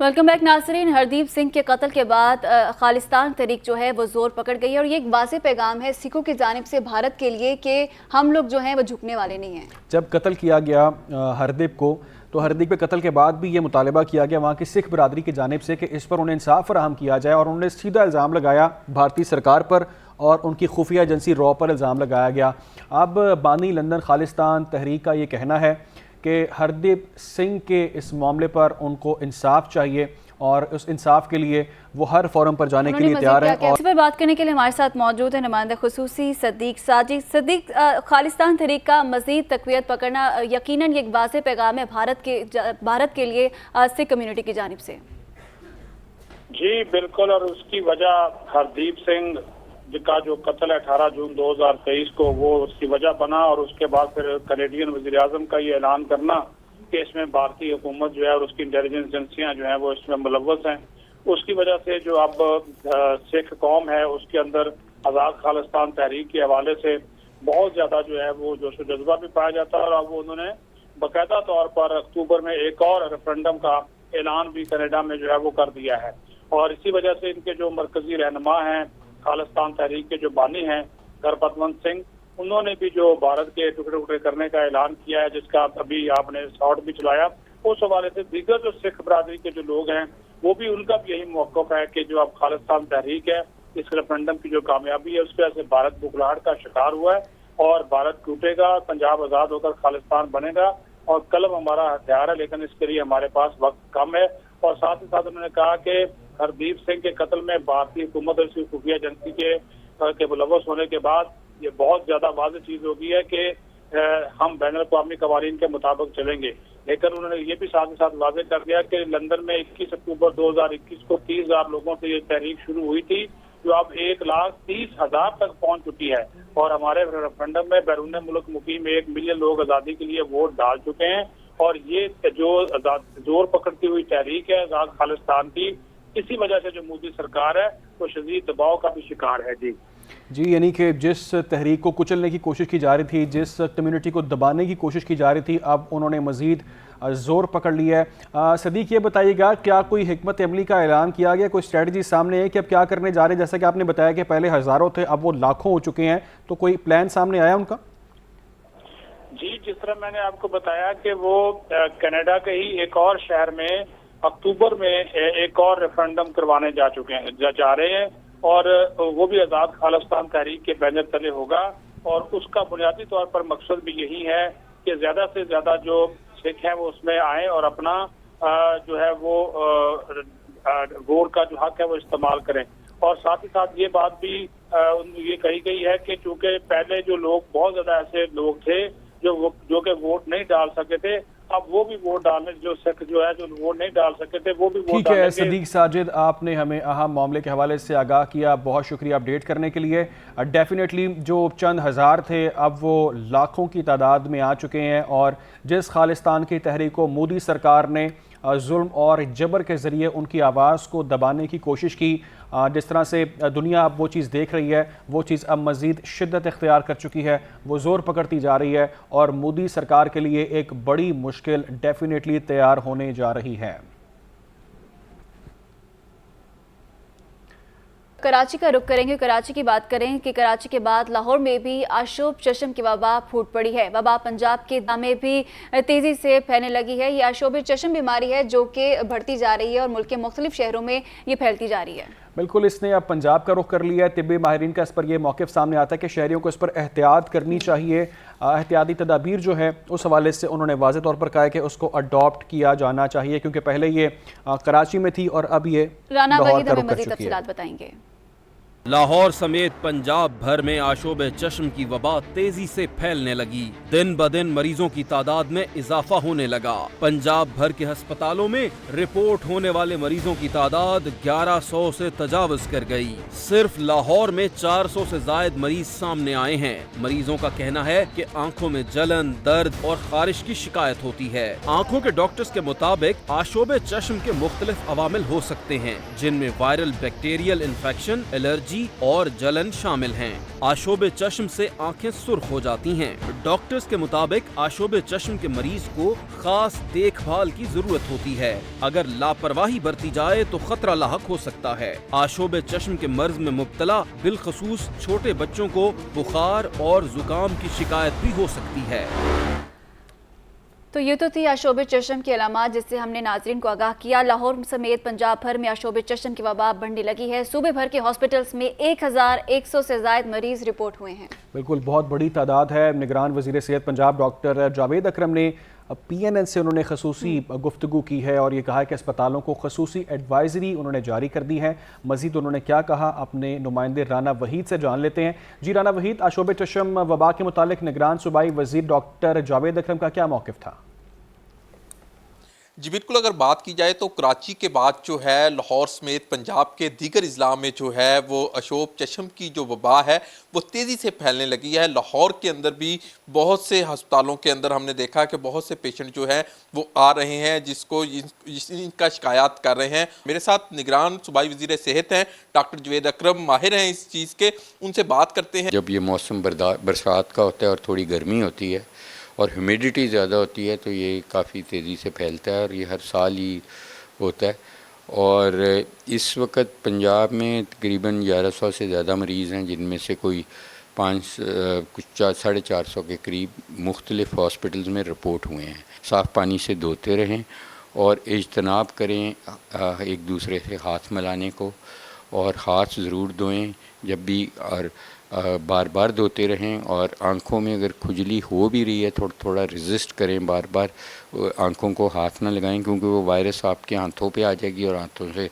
वेलकम बैक नाज़रीन। हरदीप सिंह के कत्ल के बाद खालिस्तान तहरीक जो है वो ज़ोर पकड़ गई है और ये एक वाज़ेह पैगाम है सिखों की जानिब से भारत के लिए कि हम लोग जो हैं वो झुकने वाले नहीं हैं। जब कत्ल किया गया हरदीप को, तो हरदीप के कत्ल के बाद भी ये मुतालबा किया गया वहाँ की सिख बरादरी की जानिब से कि इस पर उन्हें इंसाफ फराहम किया जाए, और उन्होंने सीधा इल्ज़ाम लगाया भारतीय सरकार पर और उनकी खुफिया एजेंसी रॉ पर इल्ज़ाम लगाया गया। अब बानी लंदन खालिस्तान तहरीक का ये कहना है कि हरदीप सिंह के इस मामले पर उनको इंसाफ चाहिए और उस इंसाफ के लिए वो हर फोरम पर जाने के लिए तैयार हैं। और इस पर बात करने के लिए हमारे साथ मौजूद है नुमाइंदा खुसूसी सदीक साजिद। सदीक, खालिस्तान तहरीक का मज़ीद तक़वियत पकड़ना यकीनन एक वाज़ेह पैगाम है भारत के लिए सिख कम्युनिटी की जानिब से। जी बिल्कुल, और उसकी वजह हरदीप सिंह का जो कत्ल है 18 जून 2023 को, वो उसकी वजह बना, और उसके बाद फिर कैनेडियन वज़ीर-ए-आज़म का ये ऐलान करना कि इसमें भारतीय हुकूमत जो है और उसकी इंटेलिजेंस एजेंसियां जो हैं वो इसमें मुलव्वस हैं। उसकी वजह से जो अब सिख कौम है उसके अंदर आज़ाद खालिस्तान तहरीक के हवाले से बहुत ज़्यादा जो है वो जोश व जज्बा भी पाया जाता है, और अब उन्होंने बाकायदा तौर पर अक्टूबर में एक और रेफरेंडम का ऐलान भी कनाडा में जो है वो कर दिया है। और इसी वजह से इनके जो मरकजी रहनुमा हैं खालिस्तान तहरीक के जो बानी हैं गरपतवंत सिंह, उन्होंने भी जो भारत के टुकड़े टुकड़े करने का ऐलान किया है, जिसका अभी आपने शॉट भी चलाया, उस हवाले से दीगर जो सिख बरादरी के जो लोग हैं वो भी, उनका भी यही मौक़िफ़ है कि जो अब खालिस्तान तहरीक है, इस रेफरेंडम की जो कामयाबी है उसकी वजह से भारत बुखलाहट का शिकार हुआ है और भारत टूटेगा, पंजाब आज़ाद होकर खालिस्तान बनेगा, और कलम हमारा हथियार है, लेकिन इसके लिए हमारे पास वक्त कम है। और साथ ही साथ उन्होंने कहा कि हरदीप सिंह के कत्ल में भारतीय हुकूमत और उसकी खुफिया एजेंसी के मुलव्वस होने के बाद ये बहुत ज्यादा वाज़ेह चीज हो गई है कि हम बैनुल-अक़वामी क़वानीन के मुताबिक चलेंगे। लेकिन उन्होंने ये भी साथ ही साथ वाज़ेह कर दिया कि लंदन में 21 अक्टूबर 2021 को 30,000 लोगों से ये तहरीक शुरू हुई थी, जो अब 1,30,000 तक पहुंच चुकी है, और हमारे रेफरेंडम में बैरून मुल्क मुकीम 1 मिलियन लोग आज़ादी के लिए वोट डाल चुके हैं। और ये जो जोर पकड़ती हुई तहरीक है आज़ाद खालिस्तान की, इसी वजह से जो मोदी सरकार है वो शदीद दबाव का भी शिकार है। जी, यानी कि जिस तहरीक को कुचलने की कोशिश की जा रही थी, जिस कम्युनिटी को दबाने की कोशिश की जा रही थी, अब उन्होंने मज़ीद ज़ोर पकड़ लिया है। सदीक, ये बताइएगा क्या कोई हिकमत अमली का ऐलान किया गया, कोई स्ट्रेटजी सामने है कि अब क्या करने जा रहे हैं? जैसा कि आपने बताया कि पहले हज़ारों थे, अब वो लाखों हो चुके हैं, तो कोई प्लान सामने आया उनका? जी, जिस तरह मैंने आपको बताया कि वो कनाडा के ही एक और शहर में अक्टूबर में एक और रेफरेंडम करवाने जा रहे हैं, और वो भी आज़ाद खालिस्तान तहरीक के बैनर तले होगा, और उसका बुनियादी तौर पर मकसद भी यही है कि ज़्यादा से ज़्यादा जो सिख हैं वो उसमें आए और अपना जो है वो वोट का जो हक है वो इस्तेमाल करें। और साथ ही साथ ये बात भी ये कही गई है कि चूंकि पहले जो लोग, बहुत ज़्यादा ऐसे लोग थे जो कि वोट नहीं डाल सके थे, अब वो भी वोट डालने, जो सिख जो है जो वोट नहीं डाल सके थे वो भी वोट ठीक है। सदीक साजिद, आपने हमें अहम मामले के हवाले से आगाह किया, बहुत शुक्रिया अपडेट करने के लिए। डेफिनेटली जो चंद हज़ार थे अब वो लाखों की तादाद में आ चुके हैं, और जिस खालिस्तान की तहरीक को मोदी सरकार ने जुल्म और जबर के ज़रिए उनकी आवाज़ को दबाने की कोशिश की, जिस तरह से दुनिया अब वो चीज़ देख रही है, वो चीज़ अब मज़ीद शिद्दत इख्तियार कर चुकी है, वो ज़ोर पकड़ती जा रही है, और मोदी सरकार के लिए एक बड़ी मुश्किल डेफिनेटली तैयार होने जा रही है। कराची का रुख करेंगे। कराची की बात करें कि कराची के बाद लाहौर में भी आशोब चश्म की वबा फूट पड़ी है। वबा पंजाब के में भी तेज़ी से फैलने लगी है। ये आशोब चश्म बीमारी है जो कि बढ़ती जा रही है और मुल्क के मुख्तलिफ शहरों में ये फैलती जा रही है। बिल्कुल, इसने अब पंजाब का रुख कर लिया है। तिब्बी माहिरीन का इस पर यह मौक़िफ़ सामने आता है कि शहरियों को इस पर एहतियात करनी चाहिए। एहतियाती तदाबीर जो है उस हवाले से उन्होंने वाज़ेह तौर पर कहा है कि उसको अडॉप्ट किया जाना चाहिए, क्योंकि पहले ये कराची में थी और अब ये लाहौर का रुख कर चुकी है। बताएंगे। लाहौर समेत पंजाब भर में आशोब चश्म की वबा तेजी से फैलने लगी। दिन ब दिन मरीजों की तादाद में इजाफा होने लगा। पंजाब भर के अस्पतालों में रिपोर्ट होने वाले मरीजों की तादाद 1100 से तजावज कर गई। सिर्फ लाहौर में 400 से जायद मरीज सामने आए हैं। मरीजों का कहना है कि आंखों में जलन, दर्द और खारिश की शिकायत होती है। आंखों के डॉक्टर्स के मुताबिक आशोब चश्म के मुख्तलिफ अवामिल हो सकते हैं, जिनमें वायरल बैक्टीरियल इन्फेक्शन, एलर्जी खांसी और जलन शामिल हैं। आशोब चश्म से आंखें सुर्ख हो जाती हैं। डॉक्टर्स के मुताबिक आशोब चश्म के मरीज को खास देखभाल की जरूरत होती है। अगर लापरवाही बरती जाए तो खतरा लाहक हो सकता है। आशोब चश्म के मर्ज में मुब्तला बिलखसूस छोटे बच्चों को बुखार और जुकाम की शिकायत भी हो सकती है। तो ये तो थी आशोब चश्म की अलामात जिससे हमने नाजरीन को आगाह किया। लाहौर समेत पंजाब भर में आशोब चश्म की वबा बढ़ने लगी है। सूबे भर के हॉस्पिटल्स में 1100 से ज़ायद मरीज रिपोर्ट हुए हैं। बिल्कुल बहुत बड़ी तादाद है। निगरान वज़ीर सेहत पंजाब डॉक्टर जावेद अकरम ने PNN से उन्होंने खसूसी गुफ्तगू की है और ये कहा है कि अस्पतालों को खसूसी एडवाइजरी उन्होंने जारी कर दी है। मज़ीद उन्होंने क्या कहा अपने नुमाइंदे राना वहीद से जान लेते हैं। जी राना वहीद, आशोब चश्म वबा के मुतालिक निगरान सूबाई वज़ीर डॉक्टर जावेद अकरम का क्या मौक़िफ़ था? जी बिल्कुल, अगर बात की जाए तो कराची के बाद जो है लाहौर समेत पंजाब के दीगर अजला में जो है वो आशोब चश्म की जो वबा है वो तेज़ी से फैलने लगी है। लाहौर के अंदर भी बहुत से अस्पतालों के अंदर हमने देखा कि बहुत से पेशेंट जो है वो आ रहे हैं जिसको इनका शिकायत कर रहे हैं। मेरे साथ निगरान सूबाई वज़ीर सेहत हैं डॉक्टर जावेद अकरम, माहिर हैं इस चीज़ के, उनसे बात करते हैं। जब ये मौसम बरसात का होता है और थोड़ी गर्मी होती है और ह्यूमिडिटी ज़्यादा होती है तो ये काफ़ी तेज़ी से फैलता है और ये हर साल ही होता है। और इस वक्त पंजाब में तकरीबन 1100 से ज़्यादा मरीज़ हैं जिनमें से कोई 450 के करीब मुख्तलिफ़ हॉस्पिटल्स में रिपोर्ट हुए हैं। साफ़ पानी से धोते रहें और इज्तनाब करें एक दूसरे से हाथ मिलाने को, और हाथ ज़रूर धोएं जब भी, और बार बार धोते रहें। और आँखों में अगर खुजली हो भी रही है थोड़ा रेजिस्ट करें, बार बार आँखों को हाथ ना लगाएं क्योंकि वो वायरस आपके हाथों पे आ जाएगी और हाथों से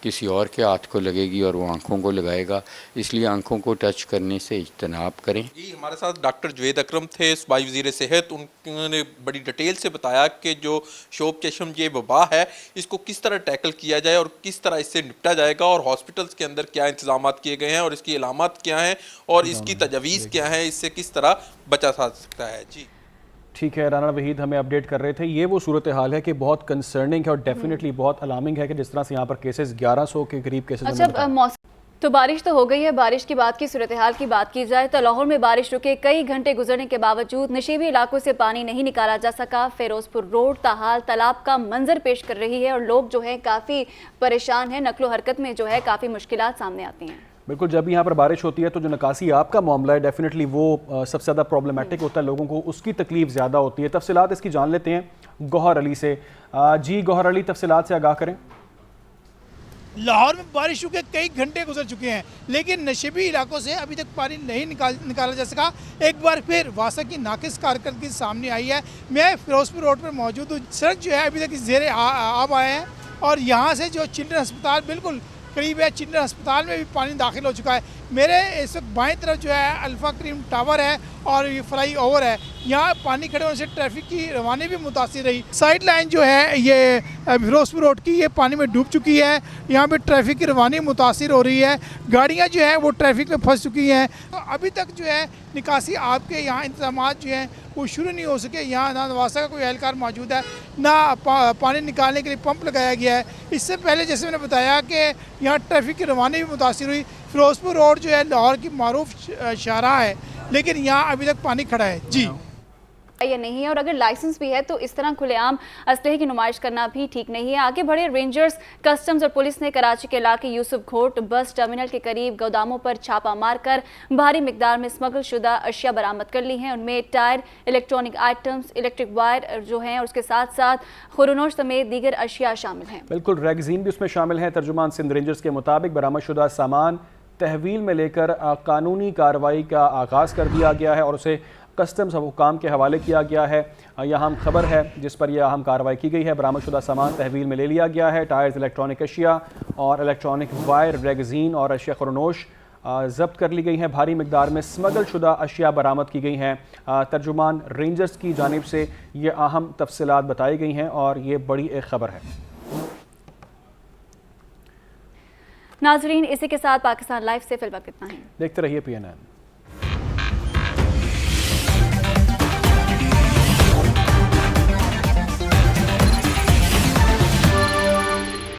किसी और के हाथ को लगेगी और वो आँखों को लगाएगा, इसलिए आँखों को टच करने से इज्तनाब करें। जी हमारे साथ डॉक्टर जावेद अकरम थे, सूबाई वज़ीर सेहत। उन्होंने बड़ी डिटेल से बताया कि जो आशोब चश्म ये वबा है इसको किस तरह टैकल किया जाए और किस तरह इससे निपटा जाएगा, और हॉस्पिटल्स के अंदर क्या इंतजाम किए गए हैं और इसकी अलामत क्या हैं और इसकी तजवीज़ क्या है, इससे किस तरह बचा जा सकता है। जी ठीक है, राना वहीद हमें अपडेट कर रहे थे। ये वो सूरत हाल है कि बहुत कंसर्निंग है और डेफिनेटली बहुत अलार्मिंग है कि जिस तरह से यहाँ पर केसेस 1100 के करीब केसेस। अच्छा, तो बारिश तो हो गई है। बारिश के बाद की सूरत हाल की बात की जाए तो लाहौर में बारिश रुके कई घंटे गुजरने के बावजूद नशीबी इलाकों से पानी नहीं निकाला जा सका। फिरोजपुर रोड ताहाल तालाब का मंजर पेश कर रही है और लोग जो है काफ़ी परेशान हैं। नकलो हरकत में जो है काफ़ी मुश्किलात सामने आती हैं। बिल्कुल, जब यहाँ पर बारिश होती है तो जो निकासी आपका मामला है डेफिनेटली वो सबसे ज़्यादा प्रॉब्लमेटिक होता है, लोगों को उसकी तकलीफ ज़्यादा होती है। तफसीलात इसकी जान लेते हैं गौहर अली से। जी गौहर अली, तफसीलात से आगाह करें। लाहौर में बारिश के कई घंटे गुजर चुके हैं लेकिन नशीबी इलाकों से अभी तक पानी नहीं निकाला जा सका। एक बार फिर वासा की नाकिस कारकर्दगी सामने आई है। मैं फिरोजपुर रोड पर मौजूद हूँ। सड़क जो है अभी तक ज़ेरे आब आए हैं और यहाँ से जो चिल्ड्रन अस्पताल बिल्कुल करीब है, चिल्ड्रन अस्पताल में भी पानी दाखिल हो चुका है। मेरे इस वक्त बाएं तरफ जो है अल्फा क्रीम टावर है और ये फ्लाई ओवर है। यहाँ पानी खड़े होने से ट्रैफिक की रवानी भी मुतासिर रही। साइड लाइन जो है ये फिरोजपुर रोड की ये पानी में डूब चुकी है। यहाँ पे ट्रैफिक की रवानी मुतासिर हो रही है, गाड़ियाँ जो है वो ट्रैफिक में फंस चुकी हैं। तो अभी तक जो है निकासी आपके यहाँ इंतजाम जो हैं वो शुरू नहीं हो सके। यहाँ ना वासा का कोई एहलकार मौजूद है, ना पानी निकालने के लिए पंप लगाया गया है। इससे पहले जैसे मैंने बताया कि यहाँ ट्रैफिक की रवानी भी मुतासिर हुई। फिरोजपुर रोड जो है लाहौर की मारूफ शाहराह है लेकिन यहाँ अभी तक पानी खड़ा है। जी या नहीं है, और अगर लाइसेंस भी है तो इस तरह खुलेआम असलहे की नुमाइश करना भी ठीक नहीं है। आगे बढ़े रेंजर्स, कस्टम्स और पुलिस ने कराची के इलाके यूसुफ घोट बस टर्मिनल के करीब गोदामों पर छापा मारकर भारी मिकदार में स्मगल शुदा अशिया बरामद कर ली हैं। उनमें tyre, electronic items, electric wire जो हैं और उसके साथ साथ खुरनोश समेत दीगर अशिया शामिल हैं। बिल्कुल, रैगजीन भी उसमें शामिल है। तर्जुमान सिंध रेंजर्स के मुताबिक बरामद शुदा सामान तहवील में लेकर कानूनी कार्रवाई का आगाज़ कर दिया गया है और उसे कस्टम्स हुकाम के हवाले किया गया है। यहाँ हम खबर है जिस पर यह अहम कार्रवाई की गई है। बरामदशुदा सामान तहवील में ले लिया गया है। टायर्स, इलेक्ट्रॉनिक अशिया और इलेक्ट्रॉनिक वायर, रैगजीन और अशिया खुरनोश ज़ब्त कर ली गई हैं। भारी मिकदार में स्मगल शुदा अशिया बरामद की गई हैं। तर्जुमान रेंजर्स की जानिब से ये अहम तफसीलात बताई गई हैं और ये बड़ी एक खबर है। नाजरीन, इसी के साथ पाकिस्तान लाइव से फिलहाल इतना ही। देखते रहिए PNN।